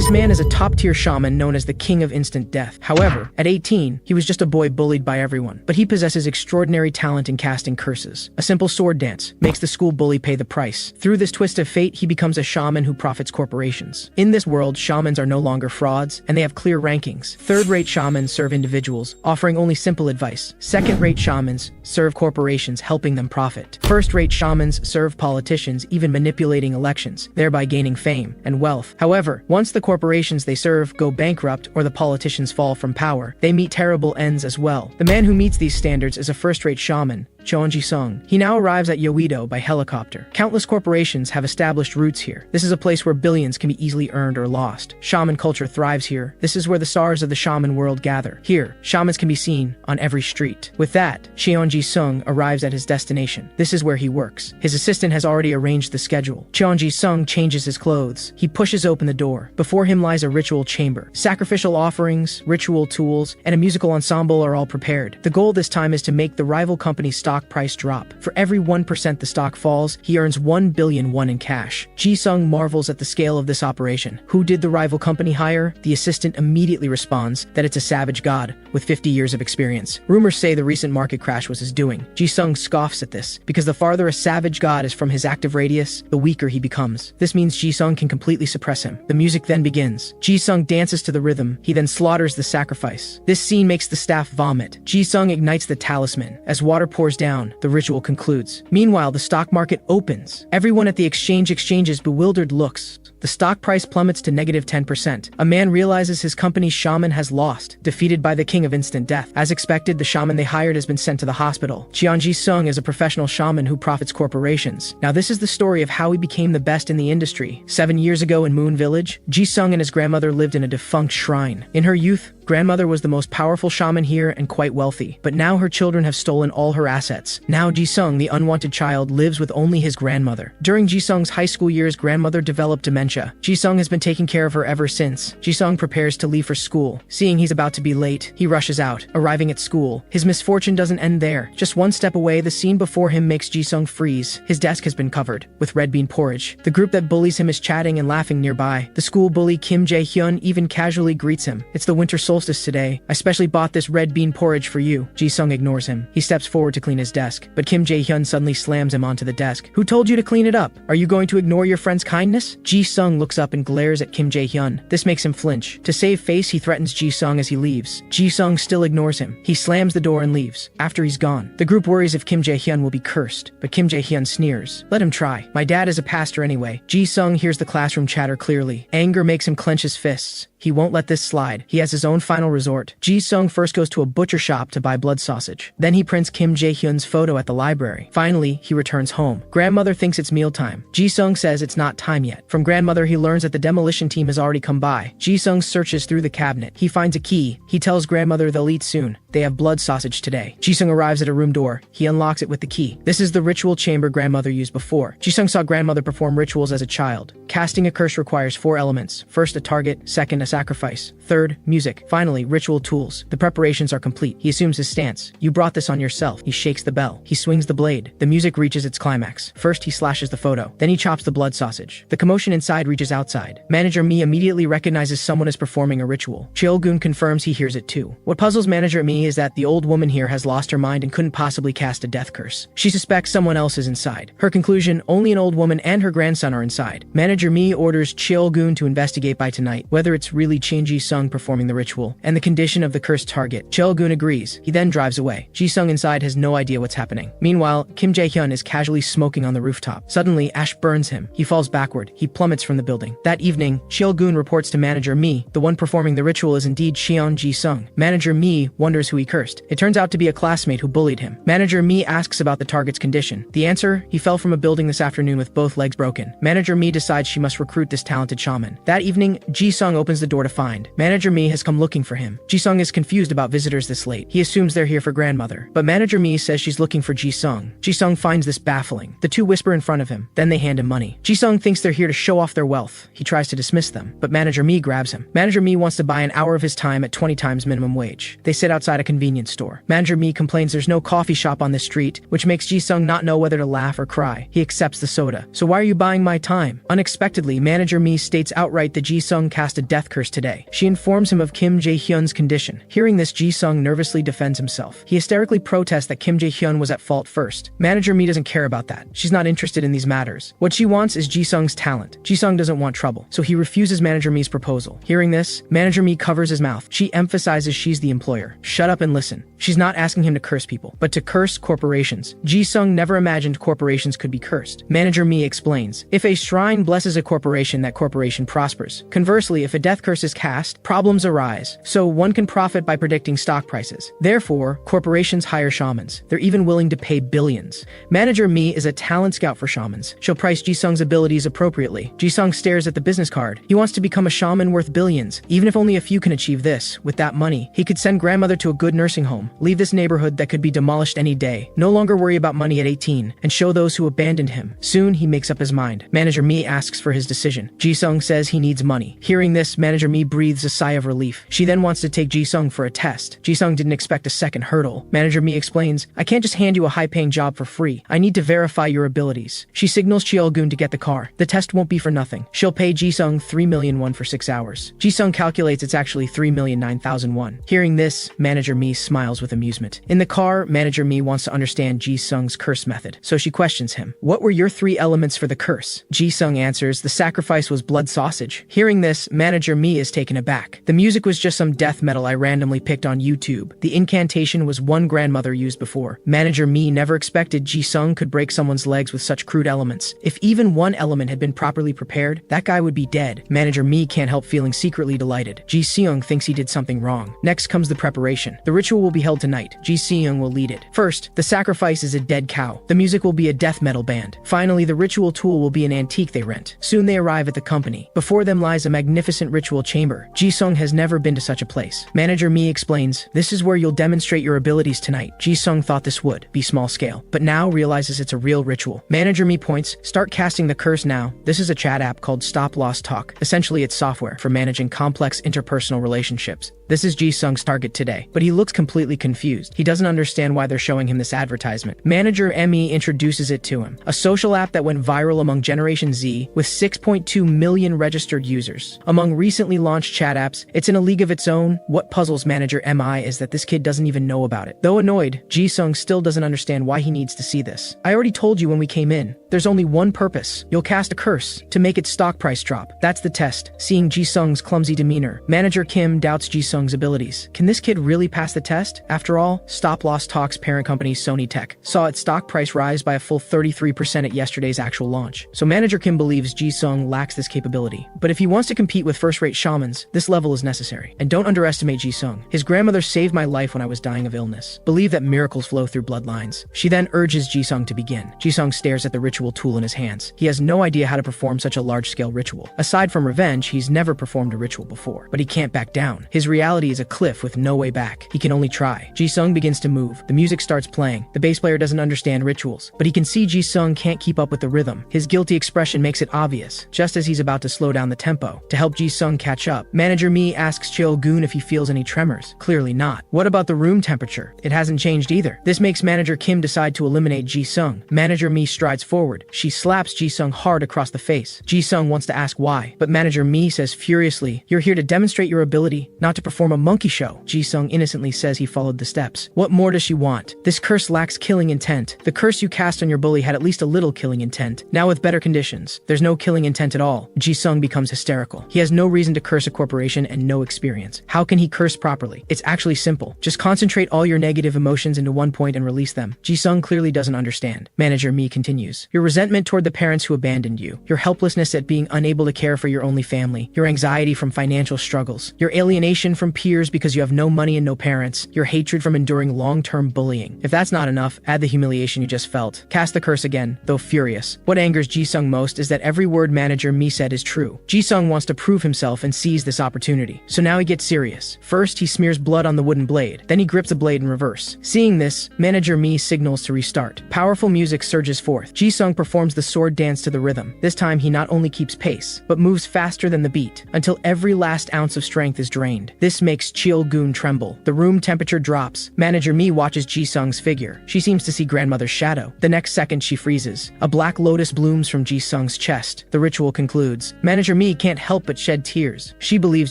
This man is a top-tier shaman known as the King of Instant Death. However, at 18, he was just a boy bullied by everyone. But he possesses extraordinary talent in casting curses. A simple sword dance makes the school bully pay the price. Through this twist of fate, he becomes a shaman who profits corporations. In this world, shamans are no longer frauds, and they have clear rankings. Third-rate shamans serve individuals, offering only simple advice. Second-rate shamans serve corporations, helping them profit. First-rate shamans serve politicians, even manipulating elections, thereby gaining fame and wealth. However, once the corporations they serve go bankrupt or the politicians fall from power, they meet terrible ends as well. The man who meets these standards is a first-rate shaman, Cheonji-sung. He now arrives at Yoido by helicopter. Countless corporations have established roots here. This is a place where billions can be easily earned or lost. Shaman culture thrives here. This is where the stars of the shaman world gather. Here, shamans can be seen on every street. With that, Cheonji-sung arrives at his destination. This is where he works. His assistant has already arranged the schedule. Cheonji-sung changes his clothes. He pushes open the door. Before him lies a ritual chamber. Sacrificial offerings, ritual tools, and a musical ensemble are all prepared. The goal this time is to make the rival company's stock price drop. For every 1% the stock falls, he earns 1 billion won in cash. Ji-sung marvels at the scale of this operation. Who did the rival company hire? The assistant immediately responds that it's a savage god with 50 years of experience. Rumors say the recent market crash was his doing. Ji-sung scoffs at this, because the farther a savage god is from his active radius, the weaker he becomes. This means Ji-sung can completely suppress him. The music then begins. Ji-sung dances to the rhythm. He then slaughters the sacrifice. This scene makes the staff vomit. Ji-sung ignites the talisman. As water pours down, the ritual concludes. Meanwhile, the stock market opens. Everyone at the exchange exchanges bewildered looks. The stock price plummets to negative 10%. A man realizes his company's shaman has lost, defeated by the King of Instant Death. As expected, the shaman they hired has been sent to the hospital. Cheonji-sung is a professional shaman who profits corporations. Now this is the story of how he became the best in the industry. 7 years ago in Moon Village, Ji-sung and his grandmother lived in a defunct shrine. In her youth, grandmother was the most powerful shaman here and quite wealthy. But now her children have stolen all her assets. Now Ji-sung, the unwanted child, lives with only his grandmother. During Ji-sung's high school years, grandmother developed dementia. Ji-sung has been taking care of her ever since. Ji-sung prepares to leave for school. Seeing he's about to be late, he rushes out. Arriving at school, his misfortune doesn't end there. Just one step away, the scene before him makes Ji-sung freeze. His desk has been covered with red bean porridge. The group that bullies him is chatting and laughing nearby. The school bully Kim Jae-hyun even casually greets him. "It's the winter solstice today. I specially bought this red bean porridge for you." Ji-sung ignores him. He steps forward to clean his desk, but Kim Jae-hyun suddenly slams him onto the desk. "Who told you to clean it up? Are you going to ignore your friend's kindness?" Ji-sung looks up and glares at Kim Jae-hyun. This makes him flinch. To save face, he threatens Ji-sung as he leaves. Ji-sung still ignores him. He slams the door and leaves. After he's gone, the group worries if Kim Jae-hyun will be cursed, but Kim Jae-hyun sneers. "Let him try. My dad is a pastor anyway." Ji-sung hears the classroom chatter clearly. Anger makes him clench his fists. He won't let this slide. He has his own final resort. Ji-sung first goes to a butcher shop to buy blood sausage. Then he prints Kim Jae-hyun's photo at the library. Finally, he returns home. Grandmother thinks it's mealtime. Ji-sung says it's not time yet. From grandmother, he learns that the demolition team has already come by. Ji-sung searches through the cabinet. He finds a key. He tells grandmother they'll eat soon. They have blood sausage today. Ji-sung arrives at a room door. He unlocks it with the key. This is the ritual chamber grandmother used before. Ji-sung saw grandmother perform rituals as a child. Casting a curse requires 4 elements. First, a target. Second, a sacrifice. Third, music. Finally, ritual tools. The preparations are complete. He assumes his stance. "You brought this on yourself." He shakes the bell. He swings the blade. The music reaches its climax. First, he slashes the photo. Then he chops the blood sausage. The commotion inside reaches outside. Manager Mi immediately recognizes someone is performing a ritual. Cheol-gun confirms he hears it too. What puzzles Manager Mi is that the old woman here has lost her mind and couldn't possibly cast a death curse. She suspects someone else is inside. Her conclusion, only an old woman and her grandson are inside. Manager Mi orders Cheol-gun to investigate by tonight whether it's really Chin Ji-sung performing the ritual and the condition of the cursed target. Cheol-gun agrees. He then drives away. Ji-sung inside has no idea what's happening. Meanwhile, Kim Jae-hyun is casually smoking on the rooftop. Suddenly, ash burns him. He falls backward. He plummets from the building. That evening, Cheol-gun reports to Manager Mi. The one performing the ritual is indeed Cheon Ji-sung. Manager Mi wonders who he cursed. It turns out to be a classmate who bullied him. Manager Mi asks about the target's condition. The answer, he fell from a building this afternoon with both legs broken. Manager Mi decides she must recruit this talented shaman. That evening, Ji-sung opens the door to find. Manager Mi has come looking for him. Ji-sung is confused about visitors this late. He assumes they're here for grandmother. But Manager Mi says she's looking for Ji-sung. Ji-sung finds this baffling. The two whisper in front of him. Then they hand him money. Ji-sung thinks they're here to show off off their wealth. He tries to dismiss them, but Manager Mi grabs him. Manager Mi wants to buy an hour of his time at 20 times minimum wage. They sit outside a convenience store. Manager Mi complains there's no coffee shop on this street, which makes Ji-sung not know whether to laugh or cry. He accepts the soda. So why are you buying my time? Unexpectedly, Manager Mi states outright that Ji-sung cast a death curse today. She informs him of Kim Jae-hyun's condition. Hearing this, Ji-sung nervously defends himself. He hysterically protests that Kim Jae-hyun was at fault first. Manager Mi doesn't care about that. She's not interested in these matters. What she wants is Ji-sung's talent. Ji-sung doesn't want trouble, so he refuses Manager Mi's proposal. Hearing this, Manager Mi covers his mouth. She emphasizes she's the employer. Shut up and listen. She's not asking him to curse people, but to curse corporations. Ji-sung never imagined corporations could be cursed. Manager Mi explains, if a shrine blesses a corporation, that corporation prospers. Conversely, if a death curse is cast, problems arise. So one can profit by predicting stock prices. Therefore, corporations hire shamans. They're even willing to pay billions. Manager Mi is a talent scout for shamans. She'll price Ji-sung's abilities appropriately. Ji-sung stares at the business card. He wants to become a shaman worth billions. Even if only a few can achieve this, with that money, he could send grandmother to a good nursing home, leave this neighborhood that could be demolished any day, no longer worry about money at 18, and show those who abandoned him. Soon, he makes up his mind. Manager Mi asks for his decision. Ji-sung says he needs money. Hearing this, Manager Mi breathes a sigh of relief. She then wants to take Ji-sung for a test. Ji-sung didn't expect a second hurdle. Manager Mi explains, I can't just hand you a high-paying job for free. I need to verify your abilities. She signals Cheol-gun to get the car. The test won't be for nothing. She'll pay Ji-sung 3,000,000 won for 6 hours. Ji-sung calculates it's actually 3,009,000 won. Hearing this, Manager Mi smiles with amusement. In the car, Manager Mi wants to understand Ji-sung's curse method, so she questions him. What were your 3 elements for the curse? Ji-sung answers, the sacrifice was blood sausage. Hearing this, Manager Mi is taken aback. The music was just some death metal I randomly picked on YouTube. The incantation was one grandmother used before. Manager Mi never expected Ji-sung could break someone's legs with such crude elements. If even one element had been properly prepared, that guy would be dead. Manager Mi can't help feeling secretly delighted. Ji-seung thinks he did something wrong. Next comes the preparation. The ritual will be held tonight. Ji-seung will lead it. First, the sacrifice is a dead cow. The music will be a death metal band. Finally, the ritual tool will be an antique they rent. Soon they arrive at the company. Before them lies a magnificent ritual chamber. Ji-sung has never been to such a place. Manager Mi explains, this is where you'll demonstrate your abilities tonight. Ji-sung thought this would be small scale, but now realizes it's a real ritual. Manager Mi points, start casting the curse now. This is a chat app called Stop Loss Talk. Essentially, it's software for managing complex interpersonal relationships. This is Ji-sung's target today, but he looks completely confused. He doesn't understand why they're showing him this advertisement. Manager Mi introduces it to him. A social app that went viral among Generation Z with 6.2 million registered users. Among recently launched chat apps, it's in a league of its own. What puzzles Manager Mi is that this kid doesn't even know about it. Though annoyed, Ji-sung still doesn't understand why he needs to see this. I already told you when we came in. There's only one purpose. You'll cast a curse to make its stock price drop. That's the test. Seeing Ji-sung's clumsy demeanor, Manager Kim doubts Ji-sung's abilities. Can this kid really pass the test? After all, Stop Loss Talk's parent company Sony Tech saw its stock price rise by a full 33% at yesterday's actual launch. So Manager Kim believes Ji-sung lacks this capability. But if he wants to compete with first-rate shamans, this level is necessary. And don't underestimate Ji-sung. His grandmother saved my life when I was dying of illness. Believe that miracles flow through bloodlines. She then urges Ji-sung to begin. Ji-sung stares at the ritual tool in his hands. He has no idea how to perform such a large-scale ritual. Aside from revenge, he's never performed a ritual before. But he can't back down. His reality is a cliff with no way back. He can only try. Ji-sung begins to move. The music starts playing. The bass player doesn't understand rituals, but he can see Ji-sung can't keep up with the rhythm. His guilty expression makes it obvious, just as he's about to slow down the tempo. To help Ji-sung catch up, Manager Mi asks Cheol-gun if he feels any tremors. Clearly not. What about the room temperature? It hasn't changed either. This makes Manager Kim decide to eliminate Ji-sung. Manager Mi strides forward. She slaps Ji-sung hard across the face. Ji-sung wants to ask why, but Manager Mi says furiously, you're here to demonstrate your ability, not to perform a monkey show. Ji-sung innocently says he followed the steps. What more does she want? This curse lacks killing intent. The curse you cast on your bully had at least a little killing intent. Now with better conditions, there's no killing intent at all. Ji-sung becomes hysterical. He has no reason to curse a corporation and no experience. How can he curse properly? It's actually simple. Just concentrate all your negative emotions into one point and release them. Ji-sung clearly doesn't understand. Manager Mi continues. Your resentment toward the parents who abandoned you, your helplessness at being unable to care for your only family, your anxiety from financial struggles, your alienation from peers because you have no money and no parents, your hatred from enduring long-term bullying. If that's not enough, add the humiliation you just felt. Cast the curse again, though furious. What angers Ji-sung most is that every word Manager Mi said is true. Ji-sung wants to prove himself and seize this opportunity. So now he gets serious. First, he smears blood on the wooden blade. Then he grips a blade in reverse. Seeing this, Manager Mi signals to restart. Powerful music surges forth. Ji-sung performs the sword dance to the rhythm. This time, he not not only keeps pace, but moves faster than the beat, until every last ounce of strength is drained. This makes Cheol-gun tremble. The room temperature drops. Manager Mi watches Ji-sung's figure. She seems to see grandmother's shadow. The next second she freezes. A black lotus blooms from Ji-sung's chest. The ritual concludes. Manager Mi can't help but shed tears. She believes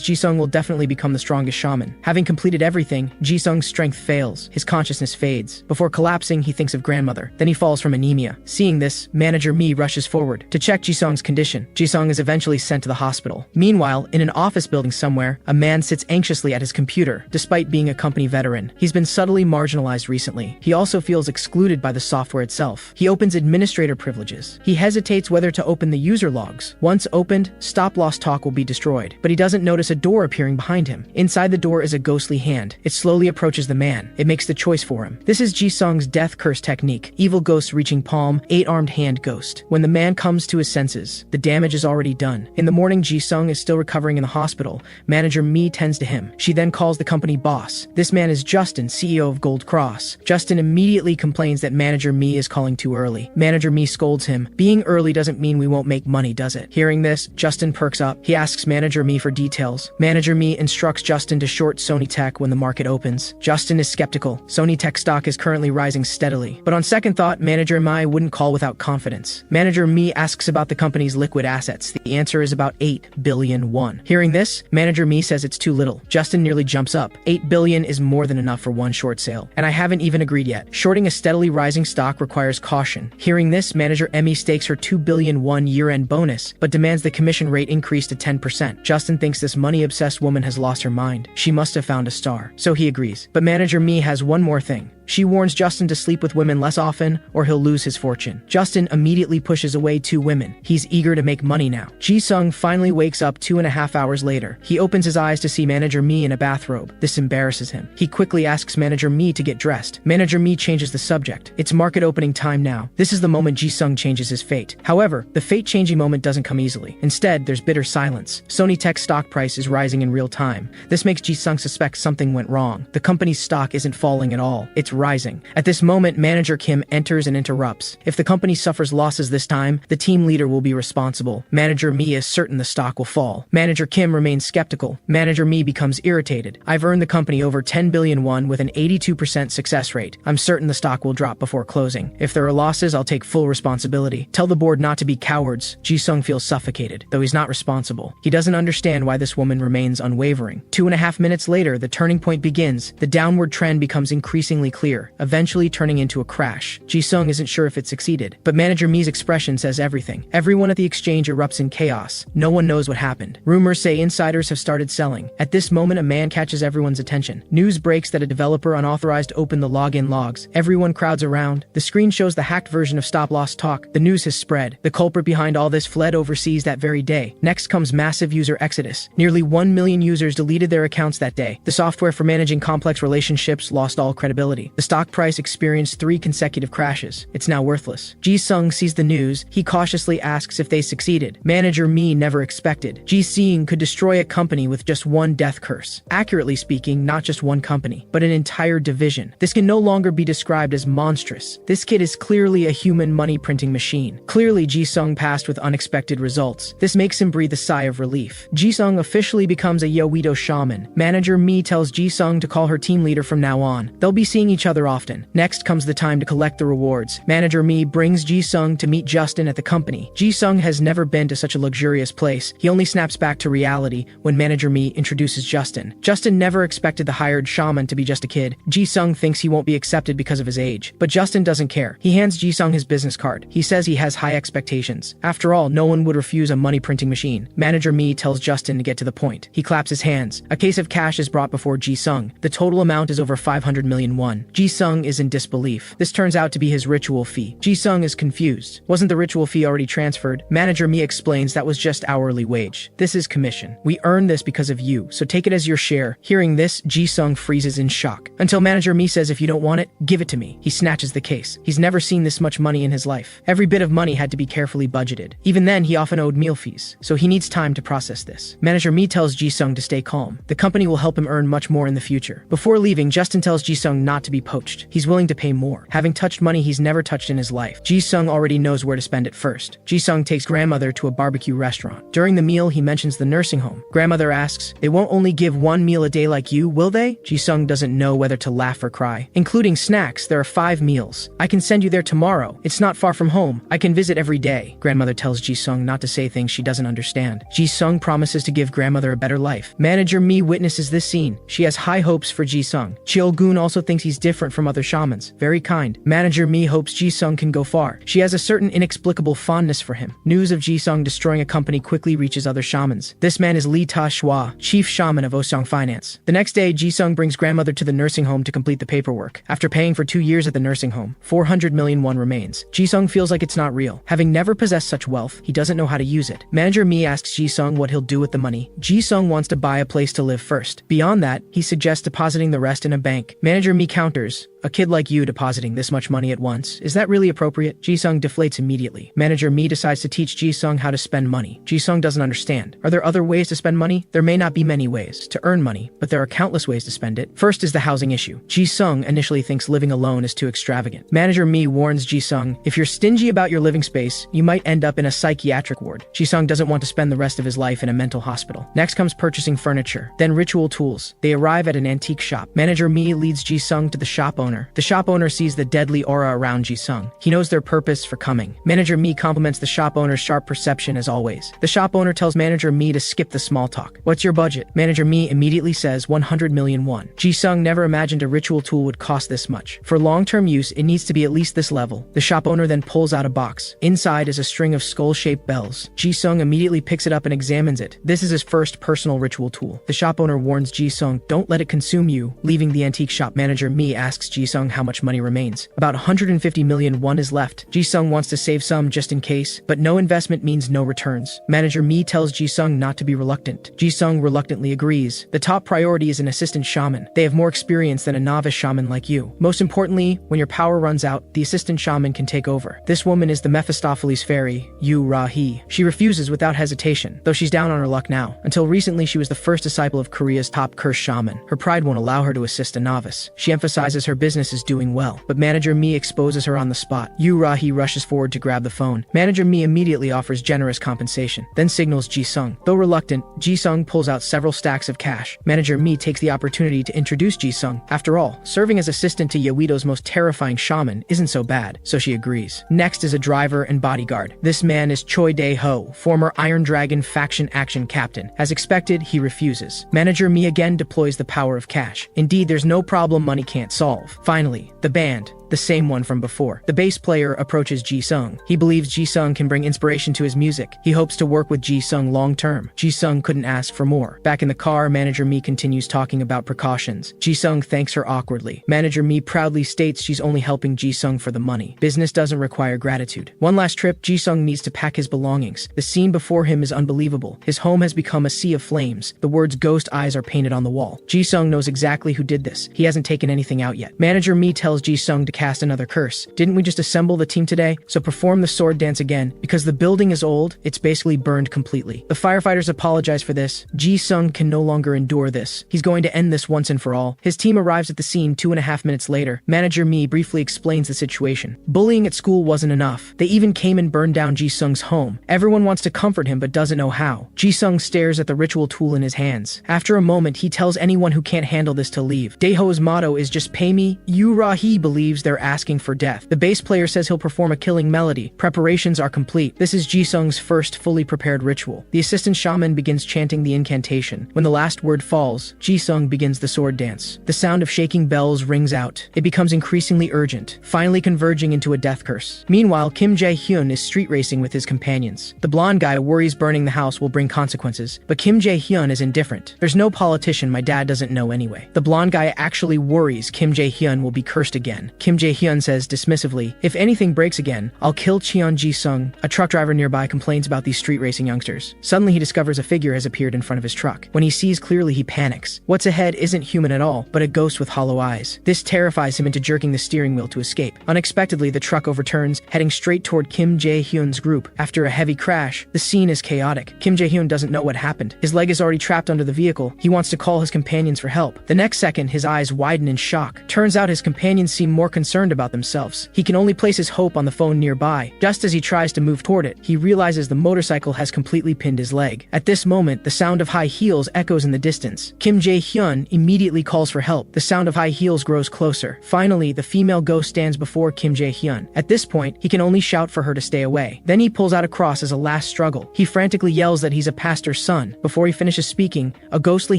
Ji-sung will definitely become the strongest shaman. Having completed everything, Ji-sung's strength fails. His consciousness fades. Before collapsing, he thinks of grandmother. Then he falls from anemia. Seeing this, Manager Mi rushes forward to check Ji-sung's condition. Ji-sung is eventually sent to the hospital. Meanwhile, in an office building somewhere, a man sits anxiously at his computer. Despite being a company veteran, he's been subtly marginalized recently. He also feels excluded by the software itself. He opens administrator privileges. He hesitates whether to open the user logs. Once opened, stop-loss talk will be destroyed. But he doesn't notice a door appearing behind him. Inside the door is a ghostly hand. It slowly approaches the man. It makes the choice for him. This is Ji-sung's death curse technique. Evil ghosts reaching palm, 8-armed hand ghost. When the man comes to his senses, the damage is already done. In the morning, Ji-sung is still recovering in the hospital. Manager Mi tends to him. She then calls the company boss. This man is Justin, CEO of Gold Cross. Justin immediately complains that Manager Mi is calling too early. Manager Mi scolds him. Being early doesn't mean we won't make money, does it? Hearing this, Justin perks up. He asks Manager Mi for details. Manager Mi instructs Justin to short Sony Tech when the market opens. Justin is skeptical. Sony Tech stock is currently rising steadily. But on second thought, Manager Mi wouldn't call without confidence. Manager Mi asks about the company's liquid assets. The answer is about 8 billion won. Hearing this, Manager Mi says it's too little. Justin nearly jumps up. 8 billion is more than enough for one short sale. And I haven't even agreed yet. Shorting a steadily rising stock requires caution. Hearing this, Manager Emmy stakes her 2 billion won year-end bonus, but demands the commission rate increase to 10%. Justin thinks this money-obsessed woman has lost her mind. She must have found a star. So he agrees. But Manager Mi has one more thing. She warns Justin to sleep with women less often, or he'll lose his fortune. Justin immediately pushes away 2 women. He's eager to make money now. Ji-sung finally wakes up 2.5 hours later. He opens his eyes to see Manager Mi in a bathrobe. This embarrasses him. He quickly asks Manager Mi to get dressed. Manager Mi changes the subject. It's market opening time now. This is the moment Ji-sung changes his fate. However, the fate-changing moment doesn't come easily. Instead, there's bitter silence. Sony Tech's stock price is rising in real time. This makes Ji-sung suspect something went wrong. The company's stock isn't falling at all. It's rising. At this moment, Manager Kim enters and interrupts. If the company suffers losses this time, the team leader will be responsible. Manager Mi is certain the stock will fall. Manager Kim remains skeptical. Manager Mi becomes irritated. I've earned the company over 10 billion won with an 82% success rate. I'm certain the stock will drop before closing. If there are losses, I'll take full responsibility. Tell the board not to be cowards. Ji-sung feels suffocated, though he's not responsible. He doesn't understand why this woman remains unwavering. 2.5 minutes later, the turning point begins. The downward trend becomes increasingly clear, eventually turning into a crash. Ji-sung isn't sure if it succeeded, but Manager Mi's expression says everything. Everyone at the exchange erupts in chaos. No one knows what happened. Rumors say insiders have started selling. At this moment, a man catches everyone's attention. News breaks that a developer unauthorized opened the login logs. Everyone crowds around. The screen shows the hacked version of stop-loss talk. The news has spread. The culprit behind all this fled overseas that very day. Next comes massive user exodus. Nearly 1 million users deleted their accounts that day. The software for managing complex relationships lost all credibility. The stock price experienced 3 consecutive crashes. It's now worthless. Ji-sung sees the news. He cautiously asks if they succeeded. Manager Mi never expected. Ji-sung could destroy a company with just one death curse. Accurately speaking, not just one company, but an entire division. This can no longer be described as monstrous. This kid is clearly a human money printing machine. Clearly, Ji-sung passed with unexpected results. This makes him breathe a sigh of relief. Ji-sung officially becomes a Yoido shaman. Manager Mi tells Ji-sung to call her team leader from now on. They'll be seeing each other often. Next comes the time to collect the rewards. Manager Mi brings Ji-sung to meet Justin at the company. Ji-sung has never been to such a luxurious place. He only snaps back to reality when Manager Mi introduces Justin. Justin never expected the hired shaman to be just a kid. Ji-sung thinks he won't be accepted because of his age. But Justin doesn't care. He hands Ji-sung his business card. He says he has high expectations. After all, no one would refuse a money printing machine. Manager Mi tells Justin to get to the point. He claps his hands. A case of cash is brought before Ji-sung. The total amount is over 500 million won. Ji-sung is in disbelief. This turns out to be his ritual fee. Ji-sung is confused. Wasn't the ritual fee already transferred? Manager Mi explains that was just hourly wage. This is commission. We earned this because of you, so take it as your share. Hearing this, Ji-sung freezes in shock. Until Manager Mi says if you don't want it, give it to me. He snatches the case. He's never seen this much money in his life. Every bit of money had to be carefully budgeted. Even then, he often owed meal fees, so he needs time to process this. Manager Mi tells Ji-sung to stay calm. The company will help him earn much more in the future. Before leaving, Justin tells Ji-sung not to be poached. He's willing to pay more, having touched money he's never touched in his life. Ji-sung already knows where to spend it first. Ji-sung takes grandmother to a barbecue restaurant. During the meal, he mentions the nursing home. Grandmother asks, "They won't only give one meal a day like you, will they?" Ji-sung doesn't know whether to laugh or cry. Including snacks, there are 5 meals. "I can send you there tomorrow. It's not far from home. I can visit every day." Grandmother tells Ji-sung not to say things she doesn't understand. Ji-sung promises to give grandmother a better life. Manager Mi witnesses this scene. She has high hopes for Ji-sung. Cheol-gun also thinks he's different from other shamans. Very kind. Manager Mi hopes Ji-sung can go far. She has a certain inexplicable fondness for him. News of Ji-sung destroying a company quickly reaches other shamans. This man is Lee Ta-shua, chief shaman of Oseong Finance. The next day, Ji-sung brings grandmother to the nursing home to complete the paperwork. After paying for 2 years at the nursing home, 400 million won remains. Ji-sung feels like it's not real. Having never possessed such wealth, he doesn't know how to use it. Manager Mi asks Ji-sung what he'll do with the money. Ji-sung wants to buy a place to live first. Beyond that, he suggests depositing the rest in a bank. Manager Mi counters, "A kid like you depositing this much money at once, is that really appropriate?" Ji-sung deflates immediately. Manager Mi decides to teach Ji-sung how to spend money. Ji-sung doesn't understand. Are there other ways to spend money? There may not be many ways to earn money, but there are countless ways to spend it. First is the housing issue. Ji-sung initially thinks living alone is too extravagant. Manager Mi warns Ji-sung, if you're stingy about your living space, you might end up in a psychiatric ward. Ji-sung doesn't want to spend the rest of his life in a mental hospital. Next comes purchasing furniture, then ritual tools. They arrive at an antique shop. Manager Mi leads Ji-sung to the shop owner. The shop owner sees the deadly aura around Ji-sung. He knows their purpose for coming. Manager Mi compliments the shop owner's sharp perception as always. The shop owner tells Manager Mi to skip the small talk. "What's your budget?" Manager Mi immediately says 100 million won. Ji-sung never imagined a ritual tool would cost this much. For long-term use, it needs to be at least this level. The shop owner then pulls out a box. Inside is a string of skull-shaped bells. Ji-sung immediately picks it up and examines it. This is his first personal ritual tool. The shop owner warns Ji-sung, "Don't let it consume you." Leaving the antique shop, Manager Mi asks Ji-sung how much money remains. About 150 million won is left. Ji-sung wants to save some just in case, but no investment means no returns. Manager Mi tells Ji-sung not to be reluctant. Ji-sung reluctantly agrees. The top priority is an assistant shaman. They have more experience than a novice shaman like you. Most importantly, when your power runs out, the assistant shaman can take over. This woman is the Mephistopheles fairy, Yu Ra-hee. She refuses without hesitation, though she's down on her luck now. Until recently, she was the first disciple of Korea's top cursed shaman. Her pride won't allow her to assist a novice. She emphasizes her business is doing well, but Manager Mi exposes her on the spot. Yu Ra-hee rushes forward to grab the phone. Manager Mi immediately offers generous compensation, then signals Ji-sung. Though reluctant, Ji-sung pulls out several stacks of cash. Manager Mi takes the opportunity to introduce Ji-sung. After all, serving as assistant to Yeouido's most terrifying shaman isn't so bad, so she agrees. Next is a driver and bodyguard. This man is Choi Dae-ho, former Iron Dragon faction action captain. As expected, he refuses. Manager Mi again deploys the power of cash. Indeed, there's no problem money can't solve. Finally, the band. The same one from before. The bass player approaches Ji-sung. He believes Ji-sung can bring inspiration to his music. He hopes to work with Ji-sung long-term. Ji-sung couldn't ask for more. Back in the car, Manager Mi continues talking about precautions. Ji-sung thanks her awkwardly. Manager Mi proudly states she's only helping Ji-sung for the money. Business doesn't require gratitude. One last trip, Ji-sung needs to pack his belongings. The scene before him is unbelievable. His home has become a sea of flames. The words "ghost eyes" are painted on the wall. Ji-sung knows exactly who did this. He hasn't taken anything out yet. Manager Mi tells Ji-sung to cast another curse. "Didn't we just assemble the team today? So perform the sword dance again. Because the building is old, it's basically burned completely." The firefighters apologize for this. Ji-sung can no longer endure this. He's going to end this once and for all. His team arrives at the scene 2.5 minutes later. Manager Mi briefly explains the situation. Bullying at school wasn't enough. They even came and burned down Ji-sung's home. Everyone wants to comfort him but doesn't know how. Ji-sung stares at the ritual tool in his hands. After a moment, he tells anyone who can't handle this to leave. Daeho's motto is "just pay me." Yu Ra-hee believes they're asking for death. The bass player says he'll perform a killing melody. Preparations are complete. This is Ji-sung's first fully prepared ritual. The assistant shaman begins chanting the incantation. When the last word falls, Ji-sung begins the sword dance. The sound of shaking bells rings out. It becomes increasingly urgent, finally converging into a death curse. Meanwhile, Kim Jae-hyun is street racing with his companions. The blonde guy worries burning the house will bring consequences, but Kim Jae-hyun is indifferent. "There's no politician my dad doesn't know anyway." The blonde guy actually worries Kim Jae-hyun will be cursed again. Kim Jae-hyun says dismissively, "If anything breaks again, I'll kill Cheon Ji-sung." A truck driver nearby complains about these street racing youngsters. Suddenly he discovers a figure has appeared in front of his truck. When he sees clearly, he panics. What's ahead isn't human at all, but a ghost with hollow eyes. This terrifies him into jerking the steering wheel to escape. Unexpectedly, the truck overturns, heading straight toward Kim Jae-hyun's group. After a heavy crash, the scene is chaotic. Kim Jae-hyun doesn't know what happened. His leg is already trapped under the vehicle. He wants to call his companions for help. The next second, his eyes widen in shock. Turns out his companions seem more concerned about themselves. He can only place his hope on the phone nearby. Just as he tries to move toward it, he realizes the motorcycle has completely pinned his leg. At this moment, the sound of high heels echoes in the distance. Kim Jae-hyun immediately calls for help. The sound of high heels grows closer. Finally, the female ghost stands before Kim Jae-hyun. At this point, he can only shout for her to stay away. Then he pulls out a cross as a last struggle. He frantically yells that he's a pastor's son. Before he finishes speaking, a ghostly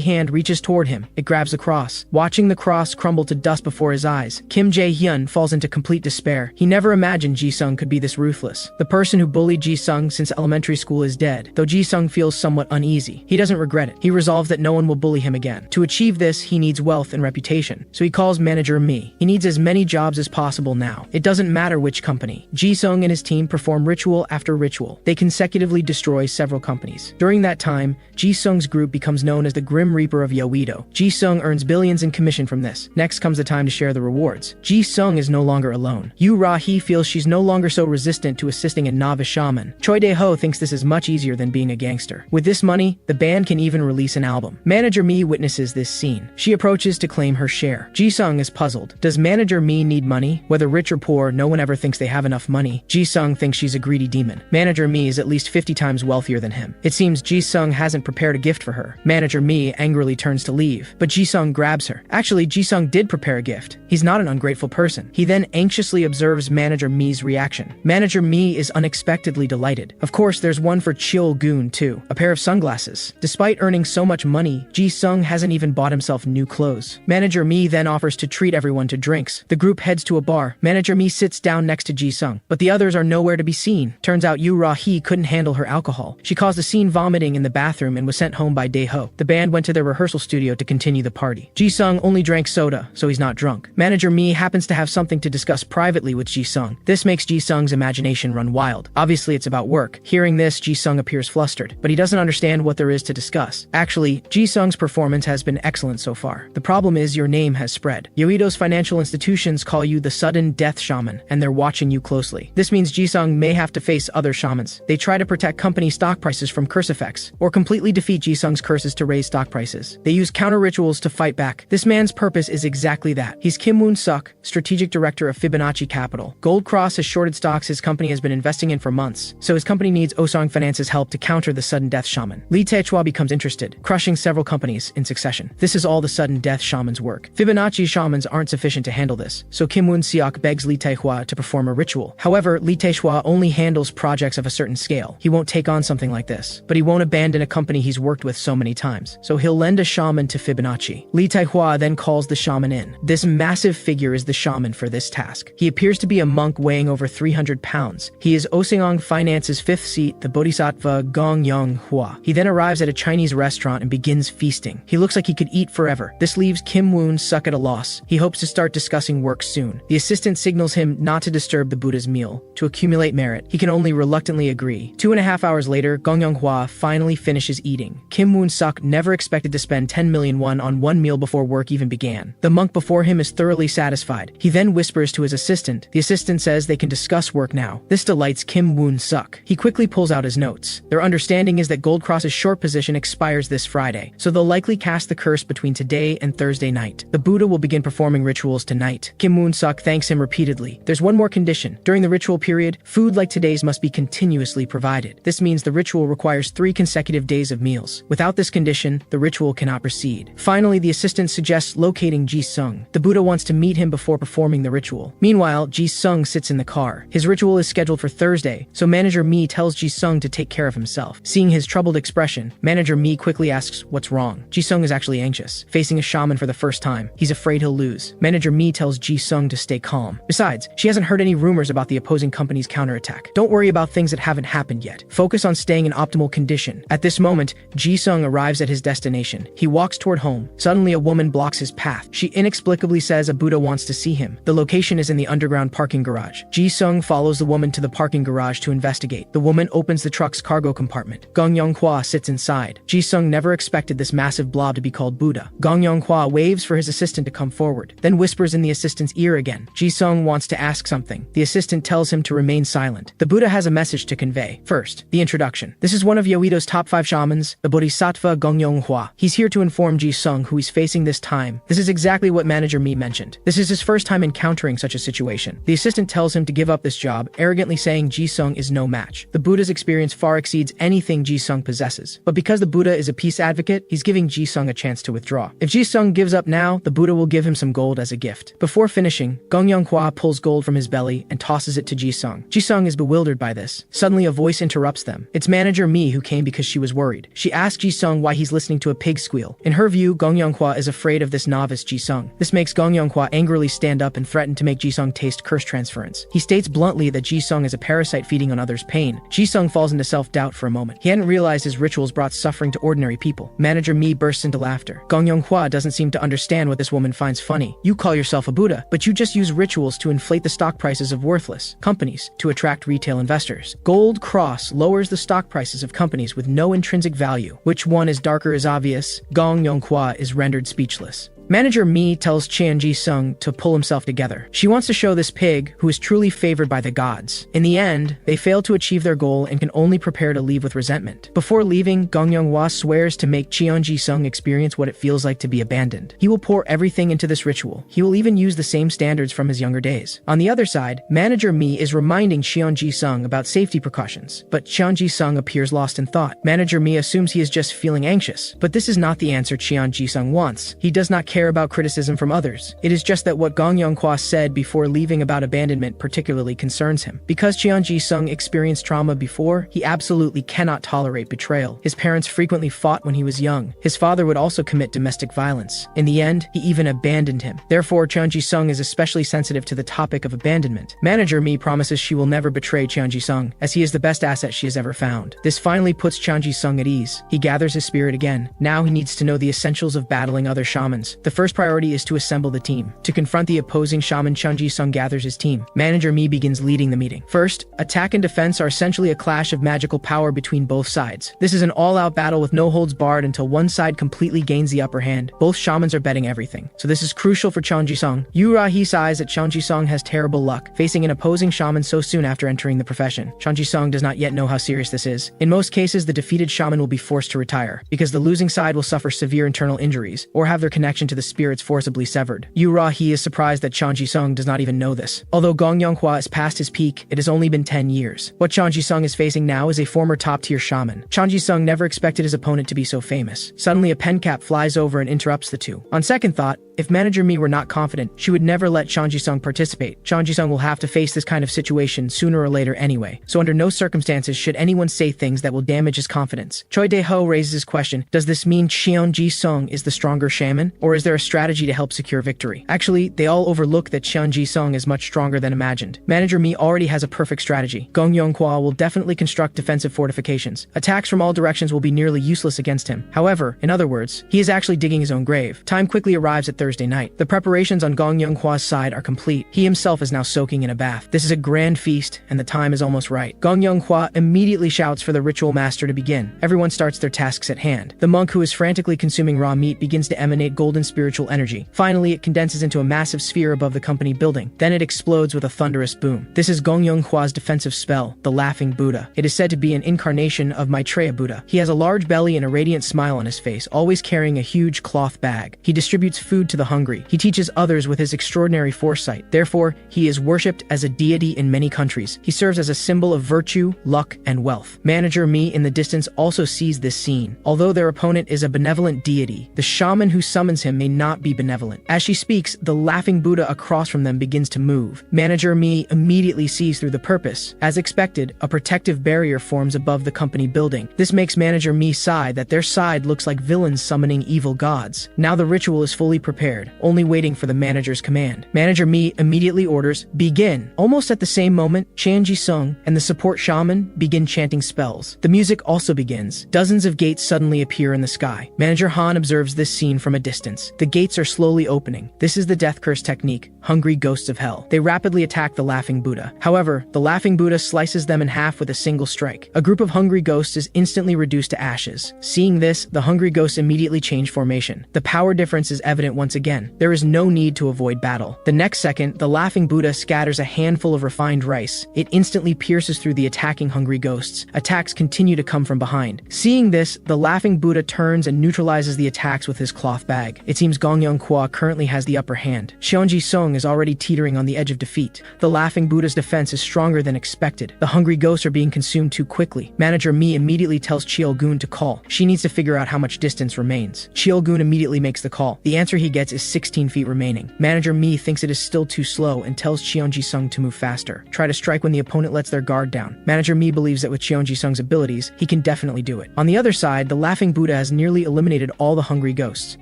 hand reaches toward him. It grabs the cross. Watching the cross crumble to dust before his eyes, Kim Jae-hyun falls into complete despair. He never imagined Ji-sung could be this ruthless. The person who bullied Ji-sung since elementary school is dead. Though Ji-sung feels somewhat uneasy, he doesn't regret it. He resolves that no one will bully him again. To achieve this, he needs wealth and reputation. So he calls manager Mi. He needs as many jobs as possible now. It doesn't matter which company. Ji-sung and his team perform ritual after ritual. They consecutively destroy several companies. During that time, Ji-sung's group becomes known as the Grim Reaper of Yeouido. Ji-sung earns billions in commission from this. Next comes the time to share the rewards. Ji-sung is no longer alone. Yu Ra-hee feels she's no longer so resistant to assisting a novice shaman. Choi Dae-ho thinks this is much easier than being a gangster. With this money, the band can even release an album. Manager Mi witnesses this scene. She approaches to claim her share. Ji-sung is puzzled. Does manager Mi need money? Whether rich or poor, no one ever thinks they have enough money. Ji-sung thinks she's a greedy demon. Manager Mi is at least 50 times wealthier than him. It seems Ji-sung hasn't prepared a gift for her. Manager Mi angrily turns to leave, but Ji-sung grabs her. Actually, Ji-sung did prepare a gift. He's not an ungrateful person. He then anxiously observes Manager Mi's reaction. Manager Mi is unexpectedly delighted. Of course, there's one for Cheol-gun too, a pair of sunglasses. Despite earning so much money, Ji-sung hasn't even bought himself new clothes. Manager Mi then offers to treat everyone to drinks. The group heads to a bar. Manager Mi sits down next to Ji-sung, but the others are nowhere to be seen. Turns out Yu Ra-hee couldn't handle her alcohol. She caused a scene vomiting in the bathroom and was sent home by Dae-ho. The band went to their rehearsal studio to continue the party. Ji-sung only drank soda, so he's not drunk. Manager Mi happens to have something to discuss privately with Ji-sung. This makes Ji-sung's imagination run wild. Obviously, it's about work. Hearing this, Ji-sung appears flustered, but he doesn't understand what there is to discuss. Actually, Ji-sung's performance has been excellent so far. The problem is your name has spread. Yeouido's financial institutions call you the sudden death shaman, and they're watching you closely. This means Ji-sung may have to face other shamans. They try to protect company stock prices from curse effects, or completely defeat Ji-sung's curses to raise stock prices. They use counter rituals to fight back. This man's purpose is exactly that. He's Kim Woon-suk, strategic director of Fibonacci Capital. Gold Cross has shorted stocks his company has been investing in for months, so his company needs Osong Finance's help to counter the sudden death shaman. Lee Tae-chwa becomes interested, crushing several companies in succession. This is all the sudden death shaman's work. Fibonacci shamans aren't sufficient to handle this, so Kim Woon-seok begs Lee Tae-hwa to perform a ritual. However, Lee Tae-chwa only handles projects of a certain scale. He won't take on something like this, but he won't abandon a company he's worked with so many times, so he'll lend a shaman to Fibonacci. Lee Tae-hwa then calls the shaman in. This massive figure is the shaman for this task. He appears to be a monk weighing over 300 pounds. He is Osong Finance's fifth seat, the Bodhisattva Gong Yong Hua. He then arrives at a Chinese restaurant and begins feasting. He looks like he could eat forever. This leaves Kim Woon-suk at a loss. He hopes to start discussing work soon. The assistant signals him not to disturb the Buddha's meal, to accumulate merit. He can only reluctantly agree. 2.5 hours later, Gong Yong Hua finally finishes eating. Kim Woon-suk never expected to spend 10 million won on one meal before work even began. The monk before him is thoroughly satisfied. He then whispers to his assistant. The assistant says they can discuss work now. This delights Kim Woon-suk. He quickly pulls out his notes. Their understanding is that Gold Cross's short position expires this Friday, so they'll likely cast the curse between today and Thursday night. The Buddha will begin performing rituals tonight. Kim Woon-suk thanks him repeatedly. There's one more condition. During the ritual period, food like today's must be continuously provided. This means the ritual requires 3 consecutive days of meals. Without this condition, the ritual cannot proceed. Finally, the assistant suggests locating Ji-sung. The Buddha wants to meet him before performing the ritual. Meanwhile, Ji-sung sits in the car. His ritual is scheduled for Thursday, so manager Mi tells Ji-sung to take care of himself. Seeing his troubled expression, manager Mi quickly asks what's wrong. Ji-sung is actually anxious, facing a shaman for the first time. He's afraid he'll lose. Manager Mi tells Ji-sung to stay calm. Besides, she hasn't heard any rumors about the opposing company's counterattack. Don't worry about things that haven't happened yet. Focus on staying in optimal condition. At this moment, Ji-sung arrives at his destination. He walks toward home. Suddenly, a woman blocks his path. She inexplicably says a Buddha wants to see him. him. The location is in the underground parking garage. Ji-sung follows the woman to the parking garage to investigate. The woman opens the truck's cargo compartment. Gong Yonghua sits inside. Ji-sung never expected this massive blob to be called Buddha. Gong Yonghua waves for his assistant to come forward, then whispers in the assistant's ear again. Ji-sung wants to ask something. The assistant tells him to remain silent. The Buddha has a message to convey. First, the introduction. This is one of Yoido's top 5 shamans, the Bodhisattva Gong Yonghua. He's here to inform Ji-sung who he's facing this time. This is exactly what Manager Mi mentioned. This is his first time encountering such a situation. The assistant tells him to give up this job, arrogantly saying Ji-sung is no match. The Buddha's experience far exceeds anything Ji-sung possesses. But because the Buddha is a peace advocate, he's giving Ji-sung a chance to withdraw. If Ji-sung gives up now, the Buddha will give him some gold as a gift. Before finishing, Gong Yonghua pulls gold from his belly and tosses it to Ji-sung. Ji-sung is bewildered by this. Suddenly a voice interrupts them. It's Manager Mi who came because she was worried. She asks Ji-sung why he's listening to a pig squeal. In her view, Gong Yonghua is afraid of this novice Ji-sung. This makes Gong Yonghua angrily stand up and threaten to make Ji-sung taste curse transference. He states bluntly that Ji-sung is a parasite feeding on others' pain. Ji-sung falls into self-doubt for a moment. He hadn't realized his rituals brought suffering to ordinary people. Manager Mi bursts into laughter. Gong Yonghua doesn't seem to understand what this woman finds funny. You call yourself a Buddha, but you just use rituals to inflate the stock prices of worthless companies to attract retail investors. Gold Cross lowers the stock prices of companies with no intrinsic value. Which one is darker is obvious. Gong Yonghua is rendered speechless. Manager Mi tells Ji-sung to pull himself together. She wants to show this pig who is truly favored by the gods. In the end, they fail to achieve their goal and can only prepare to leave with resentment. Before leaving, Gong Yonghua swears to make Ji-sung experience what it feels like to be abandoned. He will pour everything into this ritual. He will even use the same standards from his younger days. On the other side, Manager Mi is reminding Ji-sung about safety precautions, but Ji-sung appears lost in thought. Manager Mi assumes he is just feeling anxious, but this is not the answer Ji-sung wants. He does not care about criticism from others. It is just that what Gong Yonghua said before leaving about abandonment particularly concerns him. Because Ji-sung experienced trauma before, he absolutely cannot tolerate betrayal. His parents frequently fought when he was young. His father would also commit domestic violence. In the end, he even abandoned him. Therefore, Ji-sung is especially sensitive to the topic of abandonment. Manager Mi promises she will never betray Ji-sung, as he is the best asset she has ever found. This finally puts Ji-sung at ease. He gathers his spirit again. Now he needs to know the essentials of battling other shamans. The first priority is to assemble the team. To confront the opposing shaman, Ji-sung gathers his team. Manager Mi begins leading the meeting. First, attack and defense are essentially a clash of magical power between both sides. This is an all-out battle with no holds barred until one side completely gains the upper hand. Both shamans are betting everything. So this is crucial for Ji-sung. Yu-Ra-He sighs that Ji-sung has terrible luck, facing an opposing shaman so soon after entering the profession. Ji-sung does not yet know how serious this is. In most cases, the defeated shaman will be forced to retire, because the losing side will suffer severe internal injuries, or have their connection to the spirits forcibly severed. Yu-Ra-He is surprised that Ji-sung does not even know this. Although Gong Yonghua is past his peak, it has only been 10 years. What Ji-sung is facing now is a former top-tier shaman. Ji-sung never expected his opponent to be so famous. Suddenly, a pen cap flies over and interrupts the two. On second thought, if Manager Mi were not confident, she would never let Ji-sung participate. Ji-sung will have to face this kind of situation sooner or later anyway, so under no circumstances should anyone say things that will damage his confidence. Choi Dae-ho raises his question, does this mean Ji-sung is the stronger shaman, or is there a strategy to help secure victory? Actually, they all overlook that Ji-sung is much stronger than imagined. Manager Mi already has a perfect strategy. Gong Yonghua will definitely construct defensive fortifications. Attacks from all directions will be nearly useless against him. However, in other words, he is actually digging his own grave. Time quickly arrives at Thursday night. The preparations on Gong Yonghua's side are complete. He himself is now soaking in a bath. This is a grand feast, and the time is almost right. Gong Yonghua immediately shouts for the ritual master to begin. Everyone starts their tasks at hand. The monk who is frantically consuming raw meat begins to emanate golden spiritual energy. Finally, it condenses into a massive sphere above the company building. Then it explodes with a thunderous boom. This is Gong Yonghua's defensive spell, the Laughing Buddha. It is said to be an incarnation of Maitreya Buddha. He has a large belly and a radiant smile on his face, always carrying a huge cloth bag. He distributes food to the hungry. He teaches others with his extraordinary foresight. Therefore, he is worshipped as a deity in many countries. He serves as a symbol of virtue, luck, and wealth. Manager Mi in the distance also sees this scene. Although their opponent is a benevolent deity, the shaman who summons him may not be benevolent. As she speaks, the Laughing Buddha across from them begins to move. Manager Mi immediately sees through the purpose. As expected, a protective barrier forms above the company building. This makes Manager Mi sigh that their side looks like villains summoning evil gods. Now the ritual is fully prepared, only waiting for the manager's command. Manager Mi immediately orders, begin. Almost at the same moment, Ji-sung and the support shaman begin chanting spells. The music also begins. Dozens of gates suddenly appear in the sky. Manager Han observes this scene from a distance. The gates are slowly opening. This is the death curse technique, hungry ghosts of hell. They rapidly attack the laughing Buddha. However, the laughing Buddha slices them in half with a single strike. A group of hungry ghosts is instantly reduced to ashes. Seeing this, the hungry ghosts immediately change formation. The power difference is evident once again. There is no need to avoid battle. The next second, the laughing Buddha scatters a handful of refined rice. It instantly pierces through the attacking hungry ghosts. Attacks continue to come from behind. Seeing this, the laughing Buddha turns and neutralizes the attacks with his cloth bag. It seems Gong Yonghua currently has the upper hand. Cheonji Sung is already teetering on the edge of defeat. The laughing Buddha's defense is stronger than expected. The hungry ghosts are being consumed too quickly. Manager Mi immediately tells Cheol-gun to call. She needs to figure out how much distance remains. Cheol-gun immediately makes the call. The answer he gets is 16 feet remaining. Manager Mi thinks it is still too slow and tells Cheonji Sung to move faster. Try to strike when the opponent lets their guard down. Manager Mi believes that with Cheonji Sung's abilities, he can definitely do it. On the other side, the laughing Buddha has nearly eliminated all the hungry ghosts.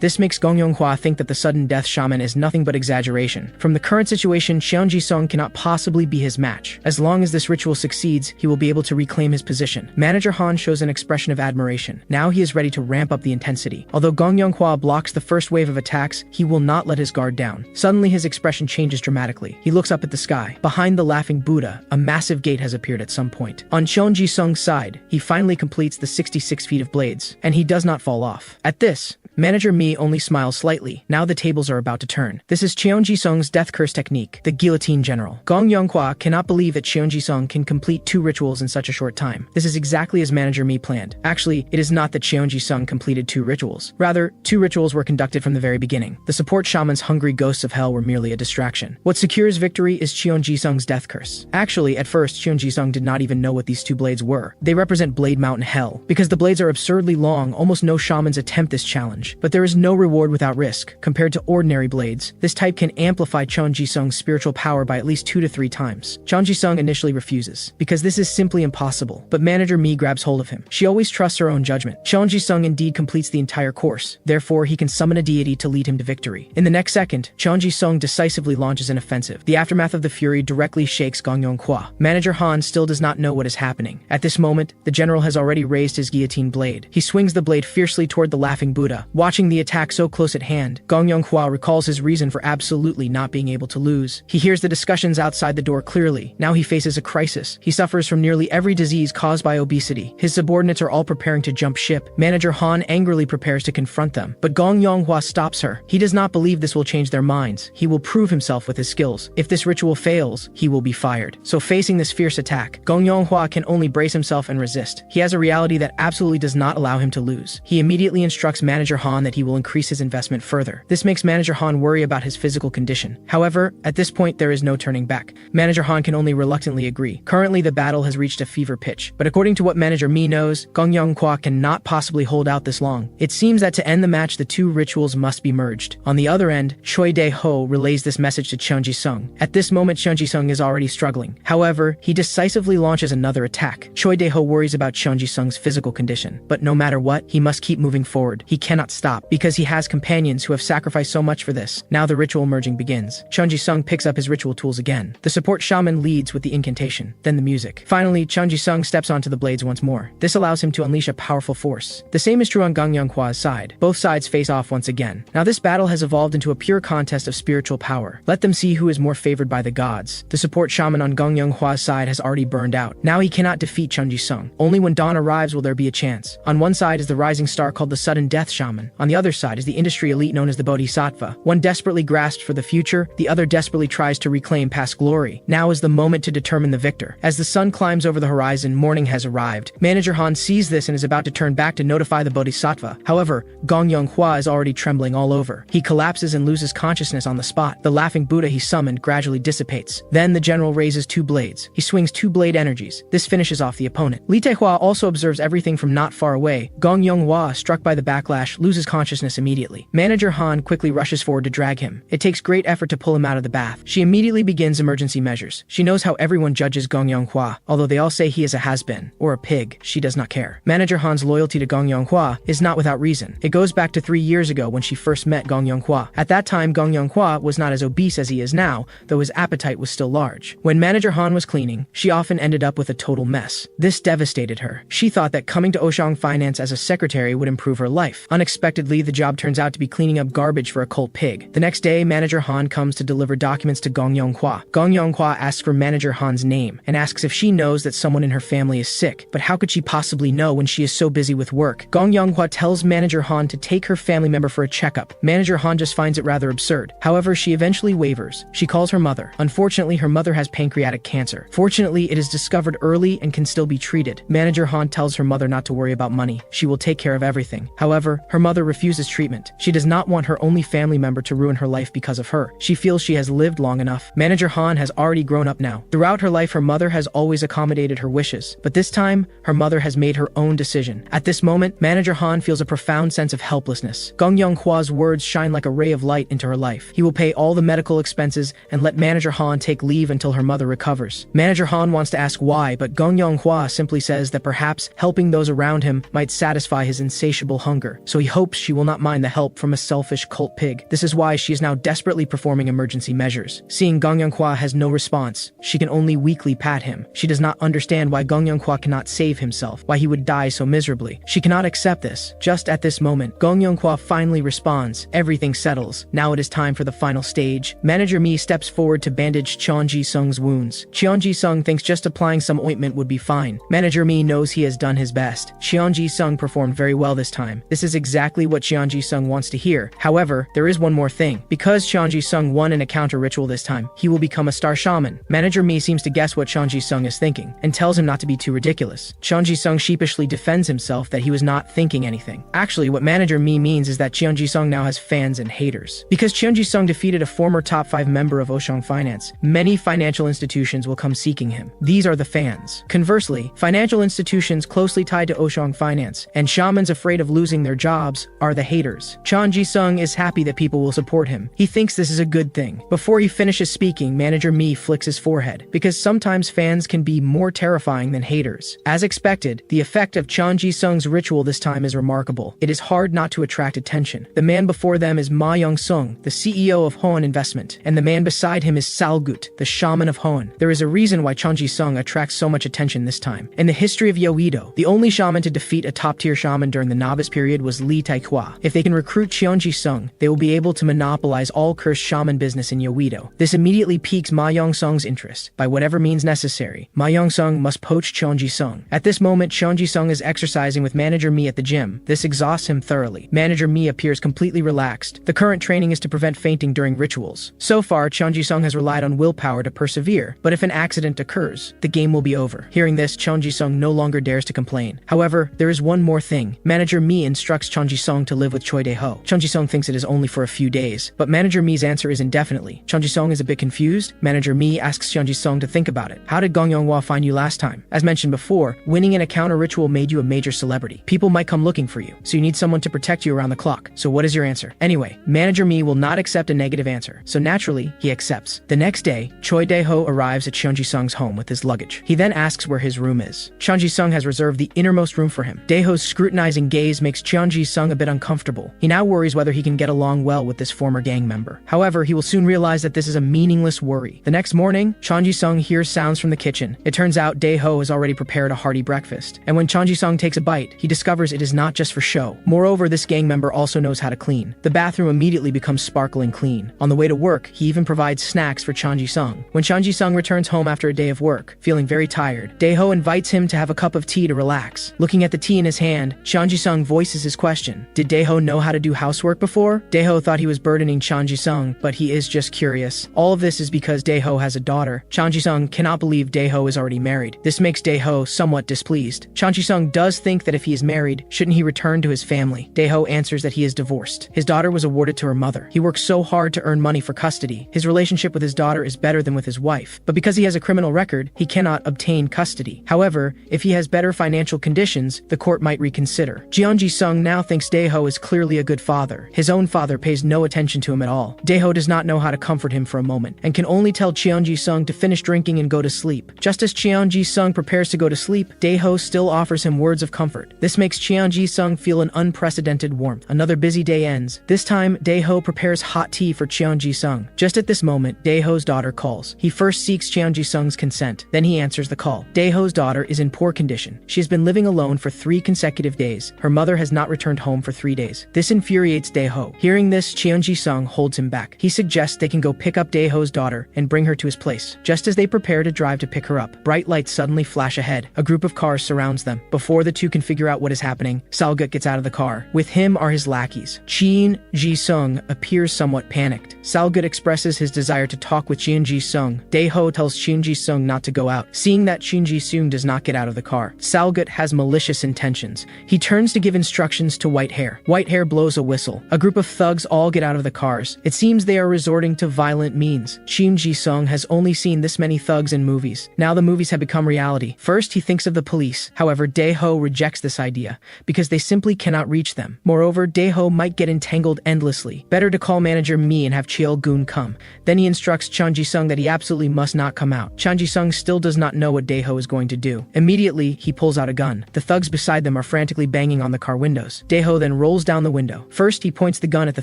This makes Gong Yonghua think that the sudden death shaman is nothing but exaggeration. From the current situation, Cheonji Sung cannot possibly be his match. As long as this ritual succeeds, he will be able to reclaim his position. Manager Han shows an expression of admiration. Now he is ready to ramp up the intensity. Although Gong Yonghua blocks the first wave of attacks, he will not let his guard down. Suddenly his expression changes dramatically. He looks up at the sky. Behind the laughing Buddha, a massive gate has appeared at some point. On Cheonji Sung's side, he finally completes the 66 feet of blades, and he does not fall off. At this, Manager Mi only smiles slightly. Now the tables are about to turn. This is Cheonji Sung's death curse technique, the guillotine general. Gong Yonghua cannot believe that Cheonji Sung can complete 2 rituals in such a short time. This is exactly as Manager Mi planned. Actually, it is not that Cheonji Sung completed 2 rituals. Rather, 2 rituals were conducted from the very beginning. The support shaman's hungry ghosts of hell were merely a distraction. What secures victory is Cheonji Sung's death curse. Actually, at first, Cheonji Sung did not even know what these 2 blades were. They represent Blade Mountain Hell. Because the blades are absurdly long, almost no shamans attempt this challenge. But there is no reward without risk. Compared to ordinary blades, this type can amplify Cheonji Sung's spiritual power by at least 2 to 3 times. Cheonji Sung initially refuses, because this is simply impossible, but Manager Mi grabs hold of him. She always trusts her own judgment. Cheonji Sung indeed completes the entire course, therefore he can summon a deity to lead him to victory. In the next second, Cheonji Sung decisively launches an offensive. The aftermath of the fury directly shakes Gong Yonghua. Manager Han still does not know what is happening. At this moment, the general has already raised his guillotine blade. He swings the blade fiercely toward the laughing Buddha. Watching the attack so close at hand, Gong Yonghua recalls his reason for absolutely not being able to lose. He hears the discussions outside the door clearly. Now he faces a crisis. He suffers from nearly every disease caused by obesity. His subordinates are all preparing to jump ship. Manager Han angrily prepares to confront them, but Gong Yonghua stops her. He does not believe this will change their minds. He will prove himself with his skills. If this ritual fails, he will be fired. So facing this fierce attack, Gong Yonghua can only brace himself and resist. He has a reality that absolutely does not allow him to lose. He immediately instructs Manager Han that he will increase his investment further. This makes Manager Han worry about his physical condition. However, at this point there is no turning back. Manager Han can only reluctantly agree. Currently the battle has reached a fever pitch, but according to what Manager Mi knows, Gong Yonghua cannot possibly hold out this long. It seems that to end the match the 2 rituals must be merged. On the other end, Choi Dae-ho relays this message to Cheonji Sung. At this moment Cheonji Sung is already struggling. However, he decisively launches another attack. Choi Dae-ho worries about Cheonji Sung's physical condition, but no matter what, he must keep moving forward. He cannot stop, because he has companions who have sacrificed so much for this. Now the ritual merging begins. Cheonji Sung picks up his ritual tools again. The support shaman leads with the incantation, then the music. Finally, Cheonji Sung steps onto the blades once more. This allows him to unleash a powerful force. The same is true on Gong Yonghua's side. Both sides face off once again. Now this battle has evolved into a pure contest of spiritual power. Let them see who is more favored by the gods. The support shaman on Gong Yonghua's side has already burned out. Now he cannot defeat Cheonji Sung. Only when dawn arrives will there be a chance. On one side is the rising star called the sudden death shaman. On the other side is the industry elite known as the Bodhisattva. One desperately grasps for the future, the other desperately tries to reclaim past glory. Now is the moment to determine the victor. As the sun climbs over the horizon, morning has arrived. Manager Han sees this and is about to turn back to notify the Bodhisattva. However, Gong Yonghua is already trembling all over. He collapses and loses consciousness on the spot. The laughing Buddha he summoned gradually dissipates. Then the general raises 2 blades. He swings 2 blade energies. This finishes off the opponent. Li Taihua also observes everything from not far away. Gong Yonghua, struck by the backlash, loses consciousness immediately. Manager Han quickly rushes forward to drag him. It takes great effort to pull him out of the bath. She immediately begins emergency measures. She knows how everyone judges Gong Yonghua. Although they all say he is a has-been, or a pig, she does not care. Manager Han's loyalty to Gong Yonghua is not without reason. It goes back to 3 years ago when she first met Gong Yonghua. At that time, Gong Yonghua was not as obese as he is now, though his appetite was still large. When Manager Han was cleaning, she often ended up with a total mess. This devastated her. She thought that coming to Oshang Finance as a secretary would improve her life. Unexpectedly, Unexpectedly, the job turns out to be cleaning up garbage for a cult pig. The next day, Manager Han comes to deliver documents to Gong Yonghua. Gong Yonghua asks for Manager Han's name and asks if she knows that someone in her family is sick, but how could she possibly know when she is so busy with work? Gong Yonghua tells Manager Han to take her family member for a checkup. Manager Han just finds it rather absurd. However, she eventually wavers. She calls her mother. Unfortunately, her mother has pancreatic cancer. Fortunately, it is discovered early and can still be treated. Manager Han tells her mother not to worry about money. She will take care of everything. However, her mother refuses treatment. She does not want her only family member to ruin her life because of her. She feels she has lived long enough. Manager Han has already grown up now. Throughout her life, her mother has always accommodated her wishes, but this time, her mother has made her own decision. At this moment, Manager Han feels a profound sense of helplessness. Gong Yonghua's words shine like a ray of light into her life. He will pay all the medical expenses and let Manager Han take leave until her mother recovers. Manager Han wants to ask why, but Gong Yonghua simply says that perhaps helping those around him might satisfy his insatiable hunger, so he hopes she will not mind the help from a selfish cult pig. This is why she is now desperately performing emergency measures. Seeing Gong Yonghua has no response, she can only weakly pat him. She does not understand why Gong Yonghua cannot save himself, why he would die so miserably. She cannot accept this. Just at this moment, Gong Yonghua finally responds. Everything settles. Now it is time for the final stage. Manager Mi steps forward to bandage Cheon Ji-sung's wounds. Cheon Ji-sung thinks just applying some ointment would be fine. Manager Mi knows he has done his best. Cheon Ji-sung performed very well this time. This is exactly what Cheon Ji-sung wants to hear. However, there is one more thing. Because Cheon Ji-sung won an encounter ritual this time, he will become a star shaman. Manager Mi seems to guess what Cheon Ji-sung is thinking, and tells him not to be too ridiculous. Cheon Ji-sung sheepishly defends himself that he was not thinking anything. Actually, what Manager Mi means is that Cheon Ji-sung now has fans and haters. Because Cheon Ji-sung defeated a former top 5 member of Oshang Finance, many financial institutions will come seeking him. These are the fans. Conversely, financial institutions closely tied to Oshang Finance, and shamans afraid of losing their jobs, are the haters. Cheon Ji-sung is happy that people will support him. He thinks this is a good thing. Before he finishes speaking, Manager Mi flicks his forehead, because sometimes fans can be more terrifying than haters. As expected, the effect of Cheon Ji-sung's ritual this time is remarkable. It is hard not to attract attention. The man before them is Ma Young-sung, the CEO of Hoan Investment, and the man beside him is Salgut, the shaman of Hoan. There is a reason why Cheon Ji-sung attracts so much attention this time. In the history of Yoido, the only shaman to defeat a top-tier shaman during the novice period was Lee Taikwa. If they can recruit Cheon Ji-sung, they will be able to monopolize all cursed shaman business in Yoido. This immediately piques Ma Young-sung's interest. By whatever means necessary, Ma Young-sung must poach Cheon Ji-sung. At this moment, Cheon Ji-sung is exercising with Manager Mi at the gym. This exhausts him thoroughly. Manager Mi appears completely relaxed. The current training is to prevent fainting during rituals. So far, Cheon Ji-sung has relied on willpower to persevere, but if an accident occurs, the game will be over. Hearing this, Cheon Ji-sung no longer dares to complain. However, there is one more thing. Manager Mi instructs Cheon Ji-sung to live with Choi Dae-ho. Cheon Ji-sung thinks it is only for a few days, but Manager Mi's answer is indefinitely. Cheon Ji-sung is a bit confused. Manager Mi asks Cheon Ji-sung to think about it. How did Gong Yonghua find you last time? As mentioned before, winning an encounter ritual made you a major celebrity. People might come looking for you, so you need someone to protect you around the clock. So what is your answer? Anyway, Manager Mi will not accept a negative answer, so naturally, he accepts. The next day, Choi Dae-ho arrives at Cheon Ji-sung's home with his luggage. He then asks where his room is. Cheon Ji-sung has reserved the innermost room for him. Dae-ho's scrutinizing gaze makes Cheon Ji-sung a bit uncomfortable. He now worries whether he can get along well with this former gang member. However, he will soon realize that this is a meaningless worry. The next morning, Cheon Ji-sung hears sounds from the kitchen. It turns out Dae-ho has already prepared a hearty breakfast, and when Cheon Ji-sung takes a bite, he discovers it is not just for show. Moreover, this gang member also knows how to clean. The bathroom immediately becomes sparkling clean. On the way to work, he even provides snacks for Cheon Ji-sung. When Cheon Ji-sung returns home after a day of work, feeling very tired, Dae-ho invites him to have a cup of tea to relax. Looking at the tea in his hand, Cheon Ji-sung voices his question. Did Dae-ho know how to do housework before? Dae-ho thought he was burdening Cheon Ji-sung, but he is just curious. All of this is because Dae-ho has a daughter. Cheon Ji-sung cannot believe Dae-ho is already married. This makes Dae-ho somewhat displeased. Cheon Ji-sung does think that if he is married, shouldn't he return to his family? Dae-ho answers that he is divorced. His daughter was awarded to her mother. He works so hard to earn money for custody. His relationship with his daughter is better than with his wife, but because he has a criminal record, he cannot obtain custody. However, if he has better financial conditions, the court might reconsider. Cheon Ji-sung now thinks Dae-ho is clearly a good father. His own father pays no attention to him at all. Dae-ho does not know how to comfort him for a moment, and can only tell Cheon Ji-sung to finish drinking and go to sleep. Just as Cheon Ji-sung prepares to go to sleep, Dae-ho still offers him words of comfort. This makes Cheon Ji-sung feel an unprecedented warmth. Another busy day ends. This time, Dae-ho prepares hot tea for Cheon Ji-sung. Just at this moment, Dae-ho's daughter calls. He first seeks Cheon Ji-sung's consent, then he answers the call. Dae-ho's daughter is in poor condition. She has been living alone for 3 consecutive days. Her mother has not returned home home for 3 days. This infuriates Dae-ho. Hearing this, Cheon Ji-sung holds him back. He suggests they can go pick up Dae-ho's daughter and bring her to his place. Just as they prepare to drive to pick her up, bright lights suddenly flash ahead. A group of cars surrounds them. Before the two can figure out what is happening, Salgut gets out of the car. With him are his lackeys. Cheon Ji-sung appears somewhat panicked. Salgut expresses his desire to talk with Cheon Ji-sung. Dae-ho tells Cheon Ji-sung not to go out. Seeing that Cheon Ji-sung does not get out of the car, Salgut has malicious intentions. He turns to give instructions to White Hair. White Hair blows a whistle. A group of thugs all get out of the cars. It seems they are resorting to violent means. Cheon Ji-sung has only seen this many thugs in movies. Now the movies have become reality. First, he thinks of the police. However, Dae-ho rejects this idea because they simply cannot reach them. Moreover, Dae-ho might get entangled endlessly. Better to call manager Mi and have Cheol-gun come. Then he instructs Cheon Ji-sung that he absolutely must not come out. Cheon Ji-sung still does not know what Dae-ho is going to do. Immediately, he pulls out a gun. The thugs beside them are frantically banging on the car windows. Dae-ho then rolls down the window. First, he points the gun at the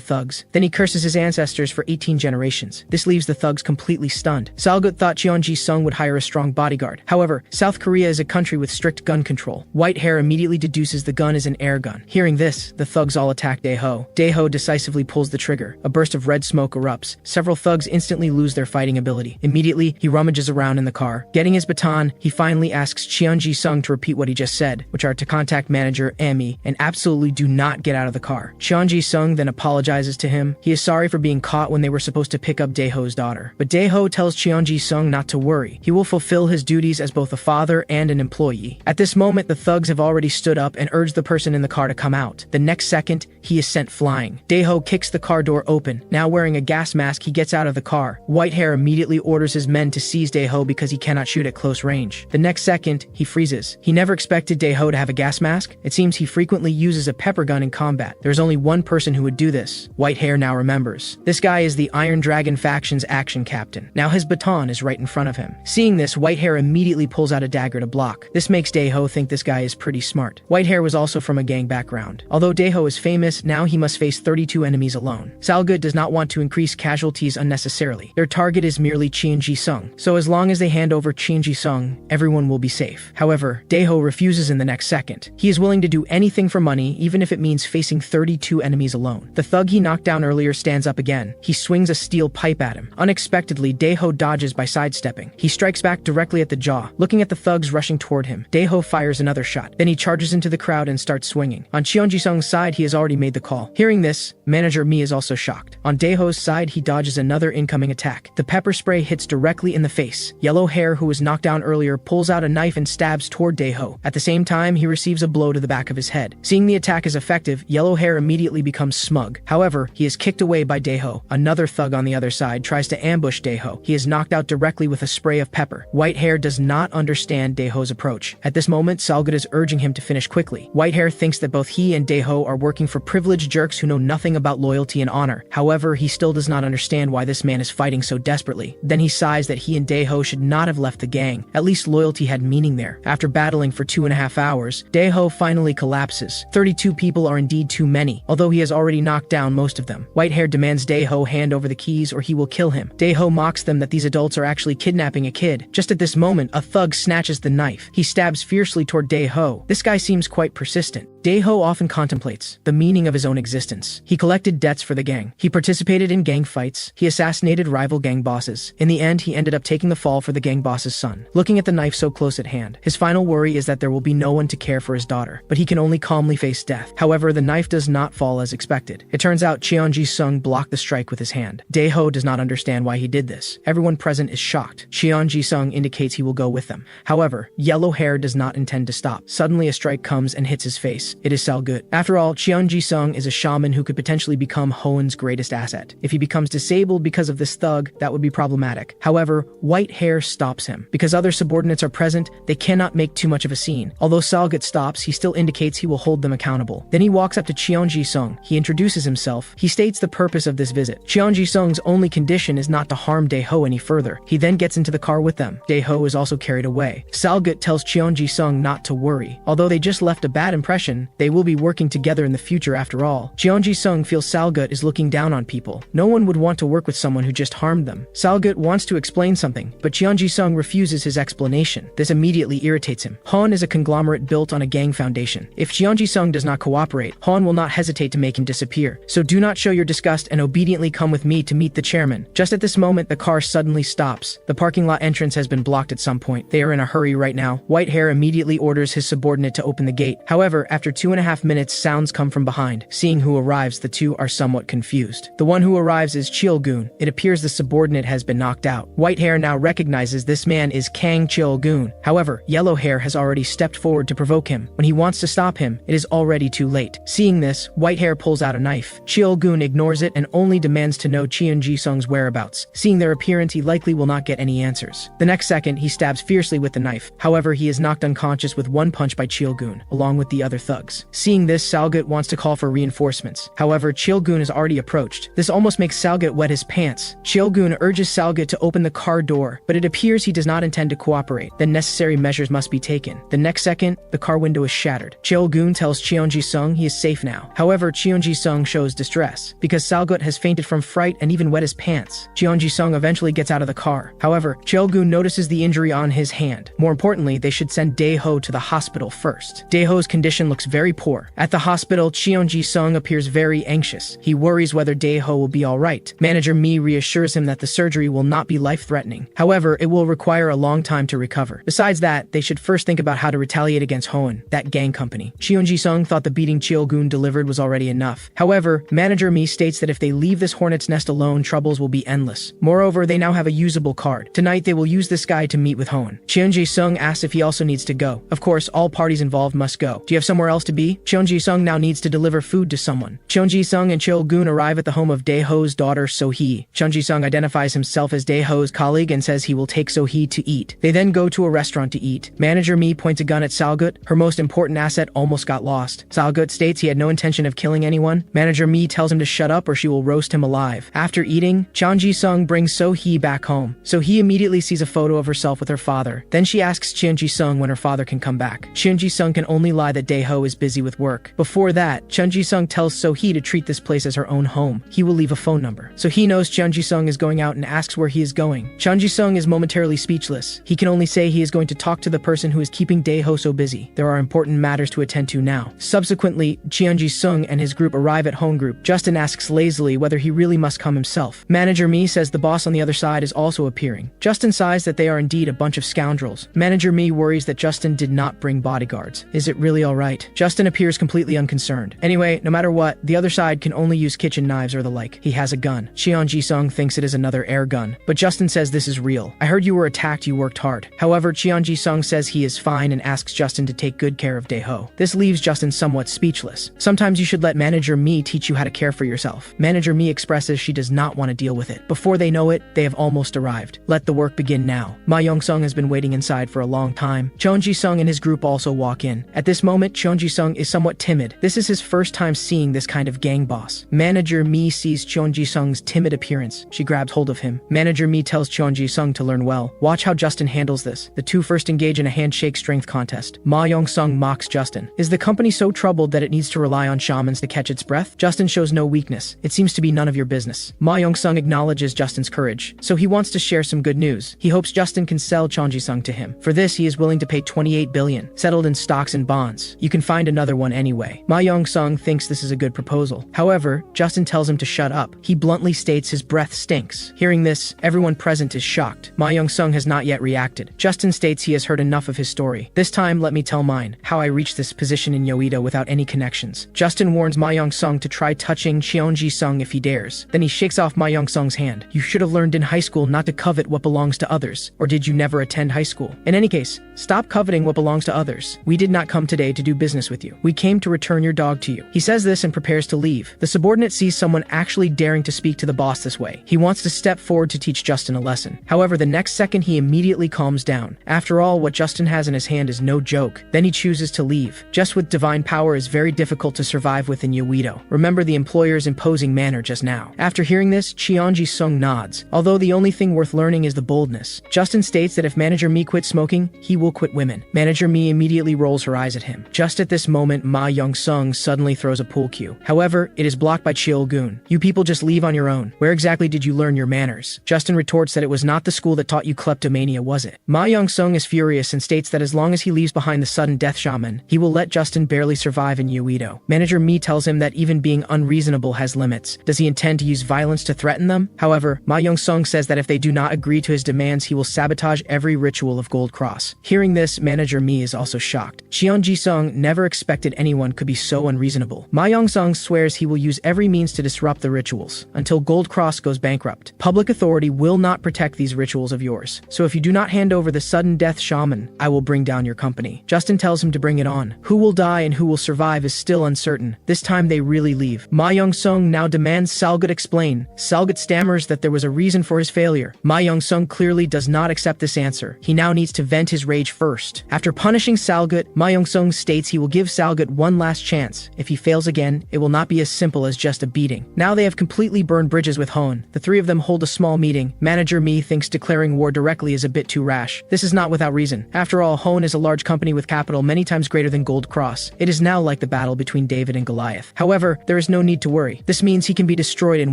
thugs. Then he curses his ancestors for 18 generations. This leaves the thugs completely stunned. Salgut thought Cheon Ji-sung would hire a strong bodyguard. However, South Korea is a country with strict gun control. White Hair immediately deduces the gun is an air gun. Hearing this, the thugs all attack Dae-ho. Dae-ho decisively pulls the trigger. A burst of red smoke erupts. Several thugs instantly lose their fighting ability. Immediately, he rummages around in the car. Getting his baton, he finally asks Cheon Ji-sung to repeat what he just said, which are to contact manager Ami and absolutely do not get out of the car. Cheon Ji-sung then apologizes to him. He is sorry for being caught when they were supposed to pick up Dae-ho's daughter. But Dae-ho tells Cheon Ji-sung not to worry. He will fulfill his duties as both a father and an employee. At this moment, the thugs have already stood up and urged the person in the car to come out. The next second, he is sent flying. Dae-ho kicks the car door open. Now wearing a gas mask, he gets out of the car. White Hair immediately orders his men to seize Dae-ho because he cannot shoot at close range. The next second, he freezes. He never expected Dae-ho to have a gas mask. It seems he frequently uses a pepper gun in combat. There's only one person who would do this. White Hair now remembers. This guy is the Iron Dragon faction's action captain. Now his baton is right in front of him. Seeing this, White Hair immediately pulls out a dagger to block. This makes Dae-ho think this guy is pretty smart. White Hair was also from a gang background. Although Dae-ho is famous, now he must face 32 enemies alone. Salgut does not want to increase casualties unnecessarily. Their target is merely Cheon Ji-sung. So as long as they hand over Cheon Ji-sung, everyone will be safe. However, Dae-ho refuses in the next second. He is willing to do anything for money, even if it means facing 32 enemies alone. The thug he knocked down earlier stands up again. He swings a steel pipe at him. Unexpectedly, Dae-ho dodges by sidestepping. He strikes back directly at the jaw. Looking at the thugs rushing toward him, Dae-ho fires another shot. Then he charges into the crowd and starts swinging. On Cheon Ji-sung's side, he has already made the call. Hearing this, manager Mi is also shocked. On Dae-ho's side, he dodges another incoming attack. The pepper spray hits directly in the face. Yellow Hair, who was knocked down earlier, pulls out a knife and stabs toward Dae-ho. At the same time, he receives a blow to the back of his head. Seeing the attack is effective, Yellow Hair immediately becomes smug. However, he is kicked away by Dae-ho. Another thug on the other side tries to ambush Dae-ho. He is knocked out directly with a spray of pepper. White Hair does not understand Dae-ho's approach. At this moment, Salgut is urging him to finish quickly. White Hair thinks that both he and Dae-ho are working for privileged jerks who know nothing about loyalty and honor. However, he still does not understand why this man is fighting so desperately. Then he sighs that he and Dae-ho should not have left the gang. At least loyalty had meaning there. After battling for 2.5 hours, Dae-ho finally collapses. 32 people are indeed too many, although he has already knocked down most of them. White Hair demands Dae-ho hand over the keys or he will kill him. Dae-ho mocks them that these adults are actually kidnapping a kid. Just at this moment, a thug snatches the knife. He stabs fiercely toward Dae-ho. This guy seems quite persistent. Dae-ho often contemplates the meaning of his own existence. He collected debts for the gang. He participated in gang fights. He assassinated rival gang bosses. In the end, he ended up taking the fall for the gang boss's son. Looking at the knife so close at hand, his final worry is that there will be no one to care for his daughter, but he can only calmly face death. However, the knife does not fall as expected. It turns out Cheon Ji-sung blocked the strike with his hand. Dae-ho does not understand why he did this. Everyone present is shocked. Cheon Ji-sung indicates he will go with them. However, Yellow Hair does not intend to stop. Suddenly, a strike comes and hits his face. It is Salgut. After all, Cheon Ji-sung is a shaman who could potentially become Hoen's greatest asset. If he becomes disabled because of this thug, that would be problematic. However, White Hair stops him. Because other subordinates are present, they cannot make too much of a scene. Although Salgut stops, he still indicates he will hold them accountable. Then he walks up to Cheon Ji-sung. He introduces himself. He states the purpose of this visit. Cheon Ji-sung's only condition is not to harm Dae-ho any further. He then gets into the car with them. Dae-ho is also carried away. Salgut tells Cheon Ji-sung not to worry. Although they just left a bad impression, connection. They will be working together in the future after all. Cheon Ji-sung feels Salgut is looking down on people. No one would want to work with someone who just harmed them. Salgut wants to explain something, but Cheon Ji-sung refuses his explanation. This immediately irritates him. Han is a conglomerate built on a gang foundation. If Cheon Ji-sung does not cooperate, Han will not hesitate to make him disappear. So do not show your disgust and obediently come with me to meet the chairman. Just at this moment, the car suddenly stops. The parking lot entrance has been blocked at some point. They are in a hurry right now. White Hair immediately orders his subordinate to open the gate. However, after 2.5 minutes, sounds come from behind. Seeing who arrives, the two are somewhat confused. The one who arrives is Cheol-gun. It appears the subordinate has been knocked out. White Hair now recognizes this man is Kang Cheol-gun. However, Yellow Hair has already stepped forward to provoke him. When he wants to stop him, it is already too late. Seeing this, White Hair pulls out a knife. Cheol-gun ignores it and only demands to know Cheon Ji-sung's whereabouts. Seeing their appearance, he likely will not get any answers. The next second, he stabs fiercely with the knife. However, he is knocked unconscious with one punch by Cheol-gun, along with the other thugs. Seeing this, Salgut wants to call for reinforcements. However, Cheol-gun has already approached. This almost makes Salgut wet his pants. Cheol-gun urges Salgut to open the car door, but it appears he does not intend to cooperate. Then necessary measures must be taken. The next second, the car window is shattered. Cheol-gun tells Cheon Ji-sung he is safe now. However, Cheon Ji-sung shows distress, because Salgut has fainted from fright and even wet his pants. Cheon Ji-sung eventually gets out of the car. However, Cheol-gun notices the injury on his hand. More importantly, they should send Dae-ho to the hospital first. Dae-ho's condition looks very poor. At the hospital, Cheon Ji-sung appears very anxious. He worries whether Dae-ho will be alright. Manager Mi reassures him that the surgery will not be life-threatening. However, it will require a long time to recover. Besides that, they should first think about how to retaliate against Hoen, that gang company. Cheon Ji-sung thought the beating Cheol-gun delivered was already enough. However, Manager Mi states that if they leave this hornet's nest alone, troubles will be endless. Moreover, they now have a usable card. Tonight, they will use this guy to meet with Hoen. Cheon Ji-sung asks if he also needs to go. Of course, all parties involved must go. Do you have somewhere else to be? Cheon Ji-sung now needs to deliver food to someone. Cheon Ji-sung and Cheol-gun arrive at the home of Dae-ho's daughter, So-hee. Cheon Ji-sung identifies himself as Dae-ho's colleague and says he will take So-hee to eat. They then go to a restaurant to eat. Manager Mi points a gun at Salgut. Her most important asset almost got lost. Salgut states he had no intention of killing anyone. Manager Mi tells him to shut up or she will roast him alive. After eating, Cheon Ji-sung brings So-hee back home. So-hee immediately sees a photo of herself with her father. Then she asks Cheon Ji-sung when her father can come back. Cheon Ji-sung can only lie that Dae-ho is busy with work. Before that, Cheon Ji-sung tells So-hee to treat this place as her own home. He will leave a phone number. So-hee knows Cheon Ji-sung is going out and asks where he is going. Cheon Ji-sung is momentarily speechless. He can only say he is going to talk to the person who is keeping Dae-ho so busy. There are important matters to attend to now. Subsequently, Cheon Ji-sung and his group arrive at Home Group. Justin asks lazily whether he really must come himself. Manager Mi says the boss on the other side is also appearing. Justin sighs that they are indeed a bunch of scoundrels. Manager Mi worries that Justin did not bring bodyguards. Is it really alright? Justin appears completely unconcerned. Anyway, no matter what, the other side can only use kitchen knives or the like. He has a gun. Cheon Ji-sung thinks it is another air gun, but Justin says this is real. I heard you were attacked, you worked hard. However, Cheon Ji-sung says he is fine and asks Justin to take good care of Dae-ho. This leaves Justin somewhat speechless. Sometimes you should let Manager Mi teach you how to care for yourself. Manager Mi expresses she does not want to deal with it. Before they know it, they have almost arrived. Let the work begin now. Ma Young-sung has been waiting inside for a long time. Cheon Ji-sung and his group also walk in. At this moment, Cheon Ji-sung is somewhat timid. This is his first time seeing this kind of gang boss. Manager Mi sees Cheon Ji-sung's timid appearance. She grabs hold of him. Manager Mi tells Cheon Ji-sung to learn well. Watch how Justin handles this. The two first engage in a handshake strength contest. Ma Young-sung mocks Justin. Is the company so troubled that it needs to rely on shamans to catch its breath? Justin shows no weakness. It seems to be none of your business. Ma Young-sung acknowledges Justin's courage, so he wants to share some good news. He hopes Justin can sell Cheon Ji-sung to him. For this, he is willing to pay 28 billion, settled in stocks and bonds. You can find another one anyway. Ma Young-sung thinks this is a good proposal. However, Justin tells him to shut up. He bluntly states his breath stinks. Hearing this, everyone present is shocked. Ma Young-sung has not yet reacted. Justin states he has heard enough of his story. This time, let me tell mine, how I reached this position in Yoido without any connections. Justin warns Ma Young-sung to try touching Cheon Ji-sung if he dares. Then he shakes off Ma Young-sung's hand. You should have learned in high school not to covet what belongs to others. Or did you never attend high school? In any case, stop coveting what belongs to others. We did not come today to do business with you. We came to return your dog to you. He says this and prepares to leave. The subordinate sees someone actually daring to speak to the boss this way. He wants to step forward to teach Justin a lesson. However, the next second he immediately calms down. After all, what Justin has in his hand is no joke. Then he chooses to leave. Just with divine power is very difficult to survive within Yoido. Remember the employer's imposing manner just now. After hearing this, Cheon Ji-sung nods. Although the only thing worth learning is the boldness. Justin states that if Manager Mi quits smoking, he will quit women. Manager Mi immediately rolls her eyes at him. Just at at this moment, Ma Young-sung suddenly throws a pool cue. However, it is blocked by Cheol-gun. You people just leave on your own. Where exactly did you learn your manners? Justin retorts that it was not the school that taught you kleptomania, was it? Ma Young-sung is furious and states that as long as he leaves behind the sudden death shaman, he will let Justin barely survive in Yoido. Manager Mi tells him that even being unreasonable has limits. Does he intend to use violence to threaten them? However, Ma Young-sung says that if they do not agree to his demands, he will sabotage every ritual of Gold Cross. Hearing this, Manager Mi is also shocked. Cheon Ji-sung never expected anyone could be so unreasonable. Ma Young-sung swears he will use every means to disrupt the rituals until Gold Cross goes bankrupt. Public authority will not protect these rituals of yours. So if you do not hand over the sudden death shaman, I will bring down your company. Justin tells him to bring it on. Who will die and who will survive is still uncertain. This time they really leave. Ma Young-sung now demands Salgut explain. Salgut stammers that there was a reason for his failure. Ma Young-sung clearly does not accept this answer. He now needs to vent his rage first. After punishing Salgut, Ma Young-sung states he will give Salgut one last chance. If he fails again, it will not be as simple as just a beating. Now they have completely burned bridges with Hone. The three of them hold a small meeting. Manager Mi thinks declaring war directly is a bit too rash. This is not without reason. After all, Hone is a large company with capital many times greater than Gold Cross. It is now like the battle between David and Goliath. However, there is no need to worry. This means he can be destroyed in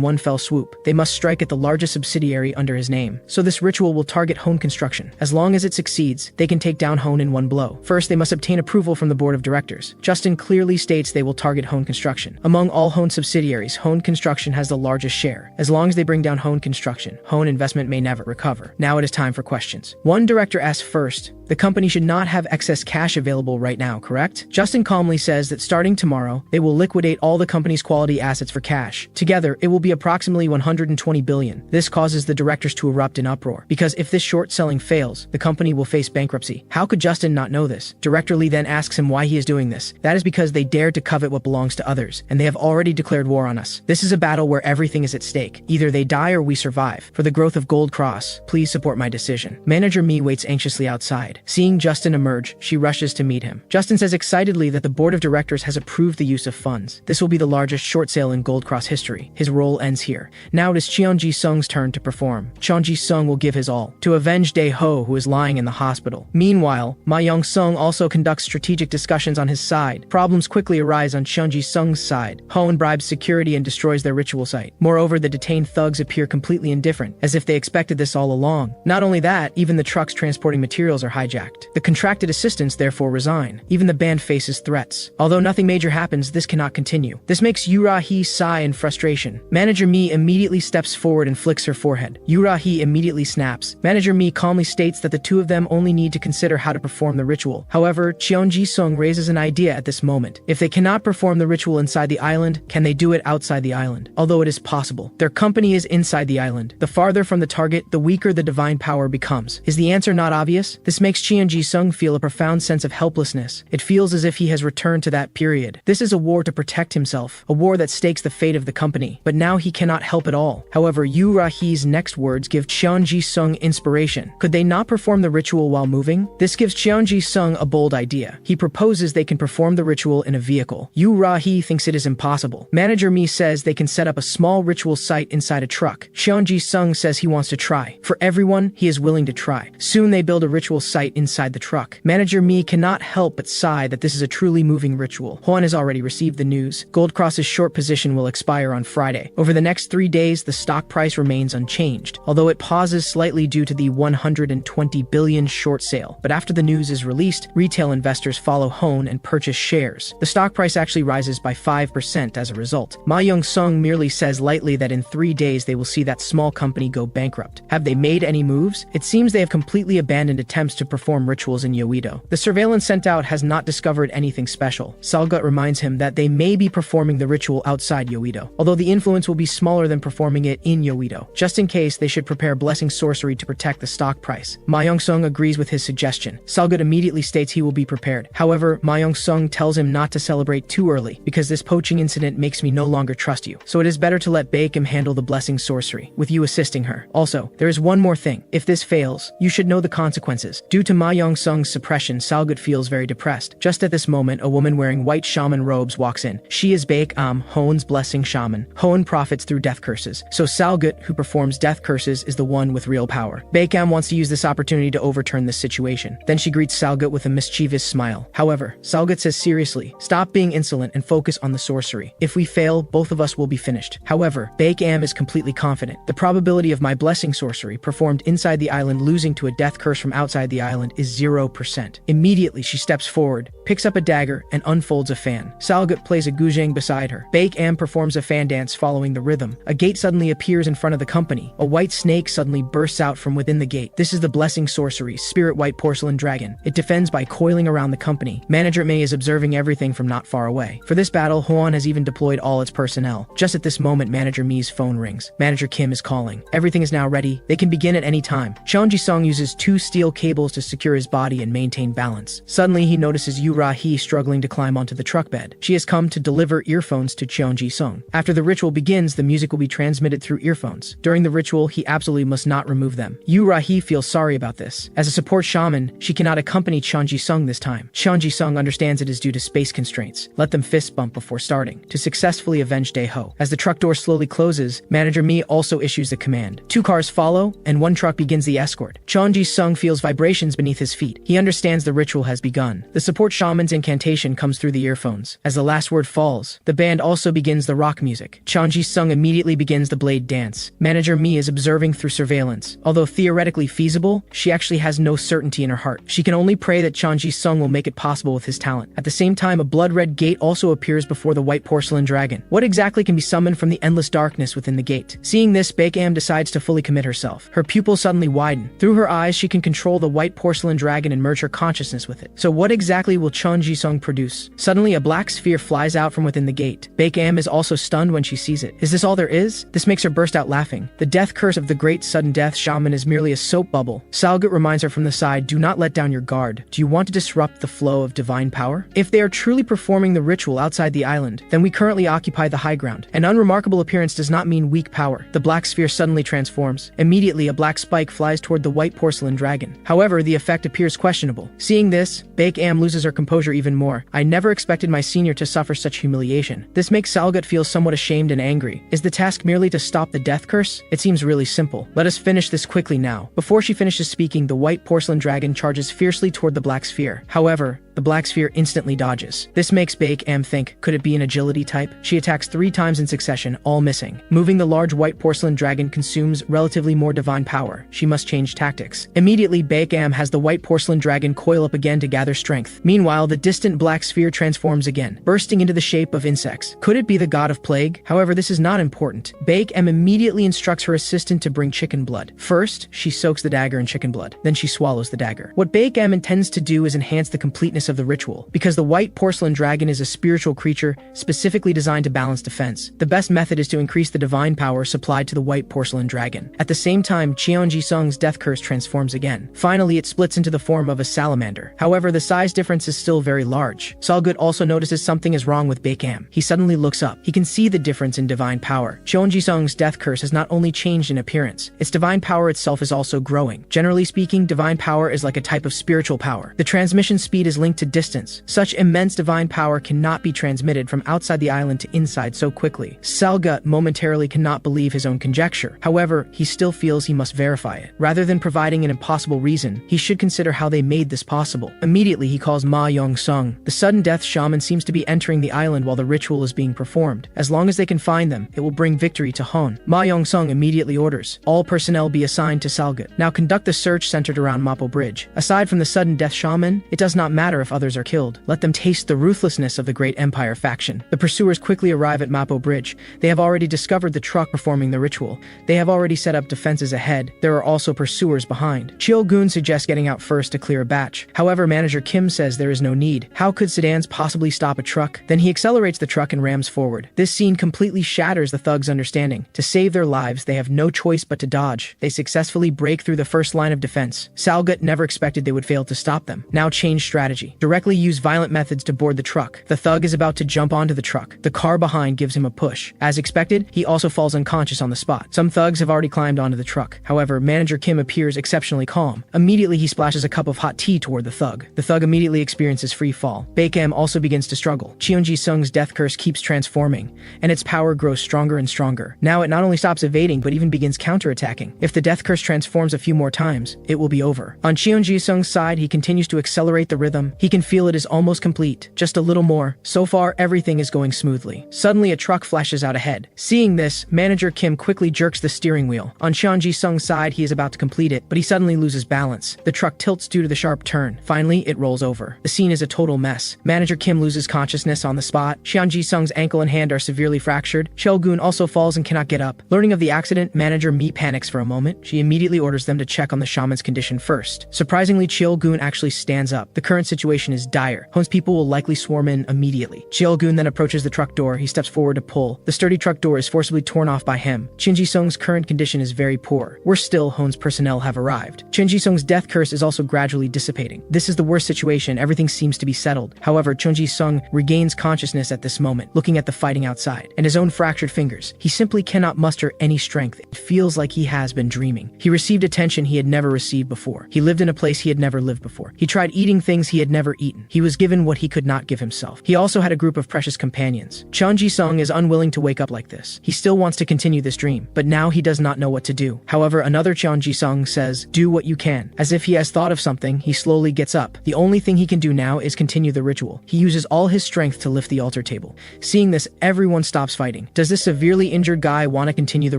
one fell swoop. They must strike at the largest subsidiary under his name. So this ritual will target Hone Construction. As long as it succeeds, they can take down Hone in one blow. First, they must obtain approval from the board of directors. Justin clearly states they will target Hone Construction. Among all Hone subsidiaries, Hone Construction has the largest share. As long as they bring down Hone Construction, Hone Investment may never recover. Now it is time for questions. One director asks first, the company should not have excess cash available right now, correct? Justin calmly says that starting tomorrow, they will liquidate all the company's quality assets for cash. Together, it will be approximately 120 billion. This causes the directors to erupt in uproar, because if this short selling fails, the company will face bankruptcy. How could Justin not know this? Director Lee then asks him why he is doing this. That is because they dared to covet what belongs to others, and they have already declared war on us. This is a battle where everything is at stake. Either they die or we survive. For the growth of Gold Cross, please support my decision. Manager Mi waits anxiously outside. Seeing Justin emerge, she rushes to meet him. Justin says excitedly that the board of directors has approved the use of funds. This will be the largest short sale in Gold Cross history. His role ends here. Now it is Cheon Ji-sung's turn to perform. Cheon Ji-sung will give his all to avenge Dae-ho, who is lying in the hospital. Meanwhile, Ma Young-sung also conducts strategic discussions on his side. Problems quickly arise on Cheon Ji-sung's side. Hone bribes security and destroys their ritual site. Moreover, the detained thugs appear completely indifferent, as if they expected this all along. Not only that, even the trucks transporting materials are hijacked. The contracted assistants therefore resign. Even the band faces threats. Although nothing major happens, this cannot continue. This makes Yura-hee sigh in frustration. Manager Mi immediately steps forward and flicks her forehead. Yura-hee immediately snaps. Manager Mi calmly states that the two of them only need to consider how to perform the ritual. However, Cheon Ji-sung raises an idea at this moment. If they cannot perform the ritual inside the island, can they do it outside the island? Although it is possible. Their company is inside the island. The farther from the target, the weaker the divine power becomes. Is the answer not obvious? This makes Cheon Ji-sung feel a profound sense of helplessness. It feels as if he has returned to that period. This is a war to protect himself, a war that stakes the fate of the company. But now he cannot help at all. However, Yura-hee's next words give Cheon Ji-sung inspiration. Could they not perform the ritual while moving? This gives Cheon Ji-sung a bold idea. He proposes they can perform the ritual in a vehicle. Yura-hee thinks it is impossible. Manager Mi says they can set up a small ritual site inside a truck. Cheon Ji-sung says he wants to try. For everyone, he is willing to try. Soon they build a ritual site inside the truck. Manager Mi cannot help but sigh that this is a truly moving ritual. Hwan has already received the news. Gold Cross's short position will expire on Friday. Over the next 3 days, the stock price remains unchanged, although it pauses slightly due to the 120 billion short sale. But after the news is released, retail investors follow Hone and purchase shares. The stock price actually rises by 5% as a result. Ma Young-sung merely says lightly that in 3 days they will see that small company go bankrupt. Have they made any moves? It seems they have completely abandoned attempts to perform rituals in Yoido. The surveillance sent out has not discovered anything special. Salgut reminds him that they may be performing the ritual outside Yoido, although the influence will be smaller than performing it in Yoido. Just in case, they should prepare blessing sorcery to protect the stock price. Ma Young-sung agrees with his suggestion. Salgut immediately states he will be prepared. However, Ma Young-sung tells him not to celebrate too early, because this poaching incident makes me no longer trust you. So it is better to let Baekhyun handle the blessing sorcery, with you assisting her. Also, there is one more thing. If this fails, you should know the consequences. Do Due to Ma Yong-sung's suppression, Salgut feels very depressed. Just at this moment, a woman wearing white shaman robes walks in. She is Baek-am, Hoen's blessing shaman. Hoen profits through death curses, so Salgut, who performs death curses, is the one with real power. Baek-am wants to use this opportunity to overturn this situation. Then she greets Salgut with a mischievous smile. However, Salgut says seriously, "Stop being insolent and focus on the sorcery. If we fail, both of us will be finished." However, Baek-am is completely confident. The probability of my blessing sorcery performed inside the island losing to a death curse from outside the island is 0%. Immediately, she steps forward, picks up a dagger, and unfolds a fan. Salgut plays a guzheng beside her. Baek-am performs a fan dance following the rhythm. A gate suddenly appears in front of the company. A white snake suddenly bursts out from within the gate. This is the blessing sorcery, Spirit White Porcelain Dragon. It defends by coiling around the company. Manager Mei is observing everything from not far away. For this battle, Hoan has even deployed all its personnel. Just at this moment, Manager Mi's phone rings. Manager Kim is calling. Everything is now ready. They can begin at any time. Cheon Ji-sung uses 2 steel cables to secure his body and maintain balance. Suddenly, he notices Yu Ra-hee struggling to climb onto the truck bed. She has come to deliver earphones to Cheon Ji-sung. After the ritual begins, the music will be transmitted through earphones. During the ritual, he absolutely must not remove them. Yu Ra-hee feels sorry about this. As a support shaman, she cannot accompany Cheon Ji-sung this time. Cheon Ji-sung understands it is due to space constraints. Let them fist bump before starting, to successfully avenge Dae-ho. As the truck door slowly closes, Manager Mi also issues the command. 2 cars follow, and 1 truck begins the escort. Cheon Ji-sung feels vibrations beneath his feet. He understands the ritual has begun. The support shaman's incantation comes through the earphones. As the last word falls, the band also begins the rock music. Cheon Ji-sung immediately begins the blade dance. Manager Mi is observing through surveillance. Although theoretically feasible, she actually has no certainty in her heart. She can only pray that Cheon Ji-sung will make it possible with his talent. At the same time, a blood-red gate also appears before the white porcelain dragon. What exactly can be summoned from the endless darkness within the gate? Seeing this, Baek-am decides to fully commit herself. Her pupils suddenly widen. Through her eyes, she can control the white porcelain dragon and merge her consciousness with it. So what exactly will Cheon Ji-sung produce? Suddenly, a black sphere flies out from within the gate. Baek-am is also stunned when she sees it. Is this all there is? This makes her burst out laughing. The death curse of the great sudden death shaman is merely a soap bubble. Salgut reminds her from the side, "Do not let down your guard. Do you want to disrupt the flow of divine power? If they are truly performing the ritual outside the island, then we currently occupy the high ground. An unremarkable appearance does not mean weak power." The black sphere suddenly transforms. Immediately, a black spike flies toward the white porcelain dragon. However, the effect appears questionable. Seeing this, Baek-am loses her composure even more. "I never expected my senior to suffer such humiliation." This makes Salgut feel somewhat ashamed and angry. Is the task merely to stop the death curse? It seems really simple. Let us finish this quickly now. Before she finishes speaking, the white porcelain dragon charges fiercely toward the black sphere. However, the black sphere instantly dodges. This makes Baek-am think, could it be an agility type? She attacks 3 times in succession, all missing. Moving the large white porcelain dragon consumes relatively more divine power. She must change tactics. Immediately, Baek-am has the white porcelain dragon coil up again to gather strength. Meanwhile, the distant black sphere transforms again, bursting into the shape of insects. Could it be the god of plague? However, this is not important. Baek-am immediately instructs her assistant to bring chicken blood. First, she soaks the dagger in chicken blood. Then she swallows the dagger. What Baek-am intends to do is enhance the completeness of the ritual. Because the white porcelain dragon is a spiritual creature specifically designed to balance defense, the best method is to increase the divine power supplied to the white porcelain dragon. At the same time, Cheon Ji-sung's death curse transforms again. Finally, it splits into the form of a salamander. However, the size difference is still very large. Salgut also notices something is wrong with Baek-am. He suddenly looks up. He can see the difference in divine power. Cheon Ji-sung's death curse has not only changed in appearance, its divine power itself is also growing. Generally speaking, divine power is like a type of spiritual power. The transmission speed is linked to distance. Such immense divine power cannot be transmitted from outside the island to inside so quickly. Salgut momentarily cannot believe his own conjecture. However, he still feels he must verify it. Rather than providing an impossible reason, he should consider how they made this possible. Immediately, he calls Ma Yong-sung. The sudden death shaman seems to be entering the island while the ritual is being performed. As long as they can find them, it will bring victory to Hoen. Ma Yong-sung immediately orders all personnel be assigned to Salgut. Now conduct the search centered around Mapo Bridge. Aside from the sudden death shaman, it does not matter if others are killed. Let them taste the ruthlessness of the Great Empire faction. The pursuers quickly arrive at Mapo Bridge. They have already discovered the truck performing the ritual. They have already set up defenses ahead. There are also pursuers behind. Chil-gun suggests getting out first to clear a batch. However, Manager Kim says there is no need. How could sedans possibly stop a truck? Then he accelerates the truck and rams forward. This scene completely shatters the thugs' understanding. To save their lives, they have no choice but to dodge. They successfully break through the first line of defense. Salgut never expected they would fail to stop them. Now change strategy. directly use violent methods to board the truck. The thug is about to jump onto the truck. The car behind gives him a push. As expected, he also falls unconscious on the spot. Some thugs have already climbed onto the truck. However, Manager Kim appears exceptionally calm. Immediately, he splashes a cup of hot tea toward the thug. The thug immediately experiences free fall. Baekam also begins to struggle. Cheonji-sung's death curse keeps transforming, and its power grows stronger and stronger. Now it not only stops evading, but even begins counterattacking. If the death curse transforms a few more times, it will be over. On Cheonji-sung's side, he continues to accelerate the rhythm. He can feel it is almost complete. Just a little more. So far, everything is going smoothly. Suddenly, a truck flashes out ahead. Seeing this, Manager Kim quickly jerks the steering wheel. On Cheonji-sung's side, he is about to complete it, but he suddenly loses balance. The truck tilts due to the sharp turn. Finally, it rolls over. The scene is a total mess. Manager Kim loses consciousness on the spot. Cheonji-sung's ankle and hand are severely fractured. Cheol-gun also falls and cannot get up. Learning of the accident, Manager Mi panics for a moment. She immediately orders them to check on the shaman's condition first. Surprisingly, Cheol-gun actually stands up. The current situation is dire. Hone's people will likely swarm in immediately. Cheol-gun then approaches the truck door. He steps forward to pull. The sturdy truck door is forcibly torn off by him. Cheonji-sung's current condition is very poor. Worse still, Hone's personnel have arrived. Cheonji-sung's death curse is also gradually dissipating. This is the worst situation. Everything seems to be settled. However, Cheonji-sung regains consciousness at this moment, looking at the fighting outside, and his own fractured fingers. He simply cannot muster any strength. It feels like he has been dreaming. He received attention he had never received before. He lived in a place he had never lived before. He tried eating things he had never eaten. He was given what he could not give himself. He also had a group of precious companions. Cheonji-sung is unwilling to wake up like this. He still wants to continue this dream, but now he does not know what to do. However, another Cheonji-sung says, "Do what you can." As if he has thought of something, he slowly gets up. The only thing he can do now is continue the ritual. He uses all his strength to lift the altar table. Seeing this, everyone stops fighting. Does this severely injured guy want to continue the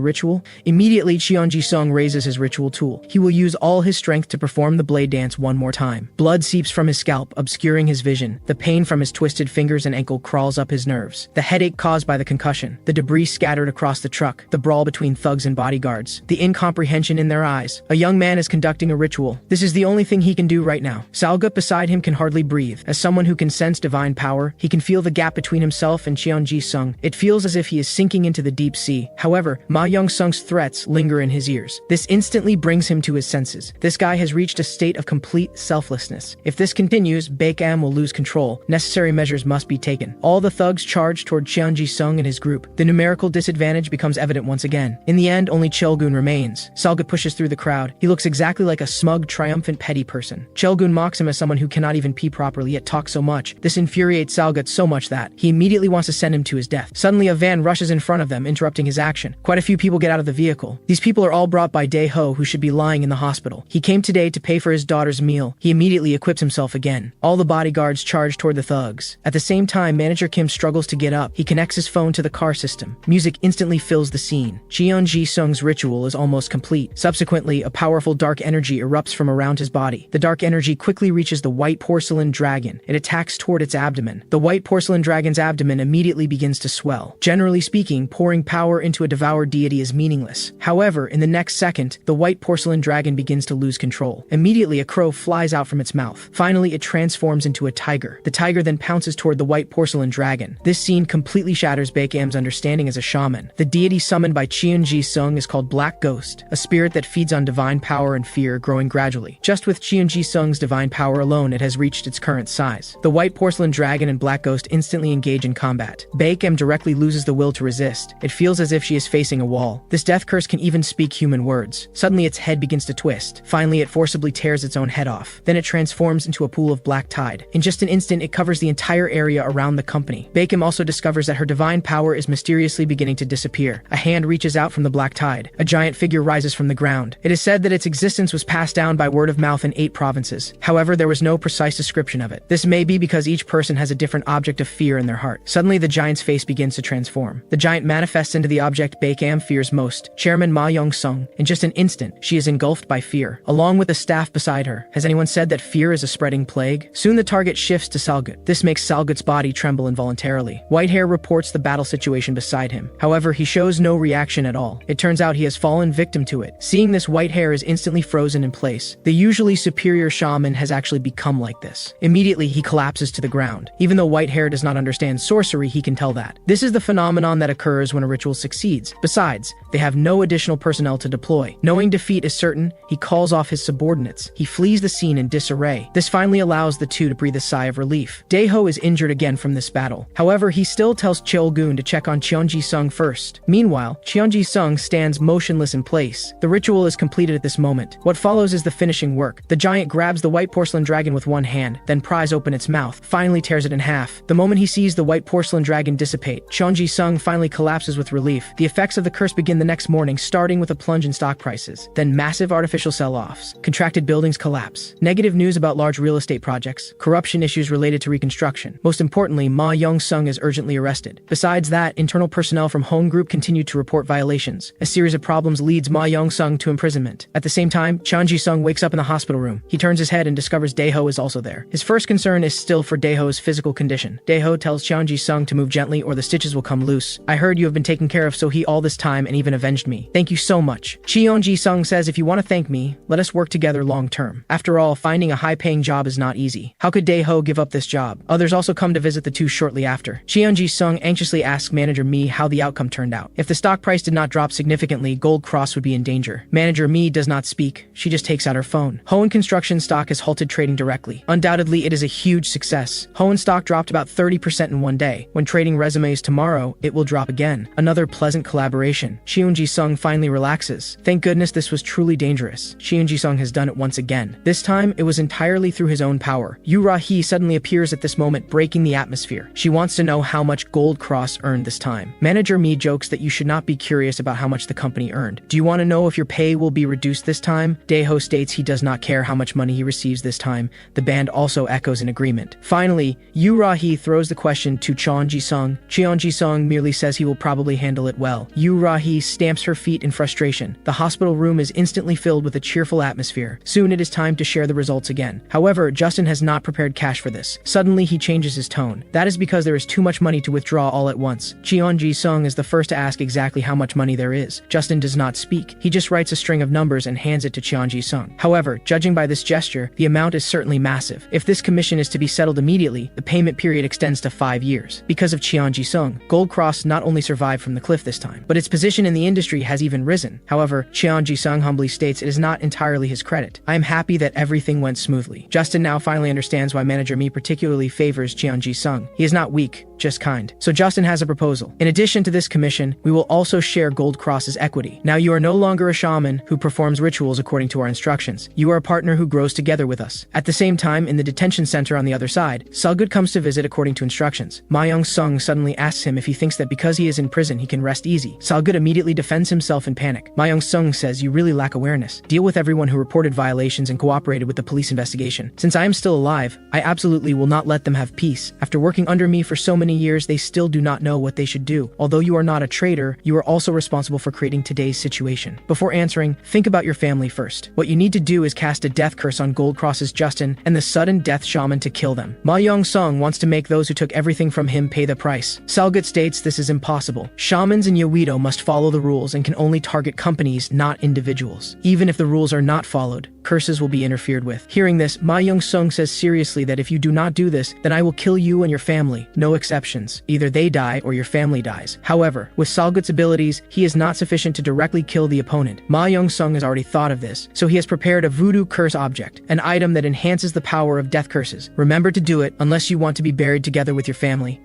ritual? Immediately, Cheonji-sung raises his ritual tool. He will use all his strength to perform the blade dance one more time. Blood seeps from his scalp, obscuring his vision. The pain from his twisted fingers and ankle crawls up his nerves. The headache caused by the concussion. The debris scattered across the truck. The brawl between thugs and bodyguards. The incomprehension in their eyes. A young man is conducting a ritual. This is the only thing he can do right now. Salgut beside him can hardly breathe. As someone who can sense divine power, he can feel the gap between himself and Cheonji-sung. It feels as if he is sinking into the deep sea. However, Ma Young-sung's threats linger in his ears. This instantly brings him to his senses. This guy has reached a state of complete selflessness. If this continues, Baekam will lose control. Necessary measures must be taken. All the thugs charge toward Cheonji-sung and his group. The numerical disadvantage becomes evident once again. In the end, only Cheol-gun remains. Salgut pushes through the crowd. He looks exactly like a smug, triumphant, petty person. Cheol-gun mocks him as someone who cannot even pee properly yet talks so much. This infuriates Salgut so much that he immediately wants to send him to his death. Suddenly, a van rushes in front of them, interrupting his action. Quite a few people get out of the vehicle. These people are all brought by Dae-ho, who should be lying in the hospital. He came today to pay for his daughter's meal. He immediately equips himself again. All the bodyguards charge toward the thugs. At the same time, Manager Kim struggles to get up. He connects his phone to the car system. Music instantly fills the scene. Cheonji-sung's ritual is almost complete. Subsequently, a powerful dark energy erupts from around his body. The dark energy quickly reaches the white porcelain dragon. It attacks toward its abdomen. The white porcelain dragon's abdomen immediately begins to swell. Generally speaking, pouring power into a devoured deity is meaningless. However, in the next second, the white porcelain dragon begins to lose control. Immediately, a crow flies out from its mouth. Finally, it transforms into a tiger. The tiger then pounces toward the white porcelain dragon. This scene completely shatters Baekam's understanding as a shaman. The deity summoned by Cheonji-sung is called Black Ghost, a spirit that feeds on divine power and fear, growing gradually. Just with Cheonji-sung's divine power alone, it has reached its current size. The white porcelain dragon and Black Ghost instantly engage in combat. Baekam directly loses the will to resist. It feels as if she is facing a wall. This death curse can even speak human words. Suddenly, its head begins to twist. Finally, it forcibly tears its own head off. Then it transforms into a pool of black tide. In just an instant, it covers the entire area around the company. Baekam also discovers that her divine power is mysteriously beginning to disappear. A hand reaches out from the black tide. A giant figure rises from the ground. It is said that its existence was passed down by word of mouth in 8 provinces. However, there was no precise description of it. This may be because each person has a different object of fear in their heart. Suddenly, the giant's face begins to transform. The giant manifests into the object Baekam fears most, Chairman Ma Young-sung. In just an instant, she is engulfed by fear, along with a staff beside her. Has anyone said that fear is a spreading plague? Soon the target shifts to Salgut. This makes Salgut's body tremble involuntarily. Whitehair reports the battle situation beside him. However, he shows no reaction at all. It turns out he has fallen victim to it. Seeing this, Whitehair is instantly frozen in place. The usually superior shaman has actually become like this. Immediately, he collapses to the ground. Even though Whitehair does not understand sorcery, he can tell that. This is the phenomenon that occurs when a ritual succeeds. Besides, they have no additional personnel to deploy. Knowing defeat is certain, he calls off his subordinates. He flees the scene in disarray. This finally allows allows the two to breathe a sigh of relief. Daeho is injured again from this battle. However, he still tells Cheol-gun to check on Cheonji-sung first. Meanwhile, Cheonji-sung stands motionless in place. The ritual is completed at this moment. What follows is the finishing work. The giant grabs the white porcelain dragon with one hand, then pries open its mouth, finally tears it in half. The moment he sees the white porcelain dragon dissipate, Cheonji-sung finally collapses with relief. The effects of the curse begin the next morning, starting with a plunge in stock prices, then massive artificial sell-offs. Contracted buildings collapse. Negative news about large real estate projects. Corruption issues related to reconstruction. Most importantly, Ma Young-sung is urgently arrested. Besides that, internal personnel from Hone Group continue to report violations. A series of problems leads Ma Young-sung to imprisonment. At the same time, Cheonji-sung wakes up in the hospital room. He turns his head and discovers Daeho is also there. His first concern is still for Daeho's physical condition. Daeho tells Cheonji-sung to move gently or the stitches will come loose. I heard you have been taken care of So-hee all this time and even avenged me. Thank you so much. Cheonji-sung says if you want to thank me, let us work together long term. After all, finding a high-paying job is not easy. How could Daeho give up this job? Others also come to visit the two shortly after. Cheonji-sung anxiously asks manager Mi how the outcome turned out. If the stock price did not drop significantly, Gold Cross would be in danger. Manager Mi does not speak. She just takes out her phone. Hoenn Construction stock has halted trading directly. Undoubtedly, it is a huge success. Hoenn stock dropped about 30% in one day. When trading resumes tomorrow, it will drop again. Another pleasant collaboration. Cheonji-sung finally relaxes. Thank goodness this was truly dangerous. Cheonji-sung has done it once again. This time, it was entirely through his own power. Yu Ra-hee suddenly appears at this moment, breaking the atmosphere. She wants to know how much Gold Cross earned this time. Manager Mi jokes that you should not be curious about how much the company earned. Do you want to know if your pay will be reduced this time? Daeho states he does not care how much money he receives this time. The band also echoes in agreement. Finally, Yu Ra-hee throws the question to Cheonji-sung. Cheonji-sung merely says he will probably handle it well. Yu Ra-hee stamps her feet in frustration. The hospital room is instantly filled with a cheerful atmosphere. Soon it is time to share the results again. However, Justin has not prepared cash for this. Suddenly he changes his tone. That is because there is too much money to withdraw all at once. Cheonji-sung is the first to ask exactly how much money there is. Justin does not speak. He just writes a string of numbers and hands it to Cheonji-sung. However, judging by this gesture, the amount is certainly massive. If this commission is to be settled immediately, the payment period extends to 5 years. Because of Cheonji-sung, Gold Cross not only survived from the cliff this time, but its position in the industry has even risen. However, Cheonji-sung humbly states it is not entirely his credit. I am happy that everything went smoothly. Justin now finally understands why manager Mi particularly favors Cheonji-sung. He is not weak, just kind. So Justin has a proposal. In addition to this commission, we will also share Gold Cross's equity. Now you are no longer a shaman who performs rituals according to our instructions. You are a partner who grows together with us. At the same time, in the detention center on the other side, Salgood comes to visit according to instructions. Ma Young-sung suddenly asks him if he thinks that because he is in prison he can rest easy. Salgood immediately defends himself in panic. Ma Young-sung says you really lack awareness. Deal with everyone who reported violations and cooperated with the police investigation. Since I am still alive, I absolutely will not let them have peace. After working under me for so many years, they still do not know what they should do. Although you are not a traitor, you are also responsible for creating today's situation. Before answering, think about your family first. What you need to do is cast a death curse on Gold Cross's Justin and the sudden death shaman to kill them. Ma Young-sung wants to make those who took everything from him pay the price. Salgood states this is impossible. Shamans in Yoido must follow the rules and can only target companies, not individuals. Even if the rules are not followed, curses will be interfered with. Hearing this, Ma Young-sung says seriously that if you do not do this, then I will kill you and your family. No exceptions. Either they die or your family dies. However, with Salgood's abilities, he is not sufficient to directly kill the opponent. Ma Young-sung has already thought of this, so he has prepared a voodoo curse object, an item that enhances the power of death curses. Remember to do it unless you want to be buried together with your family.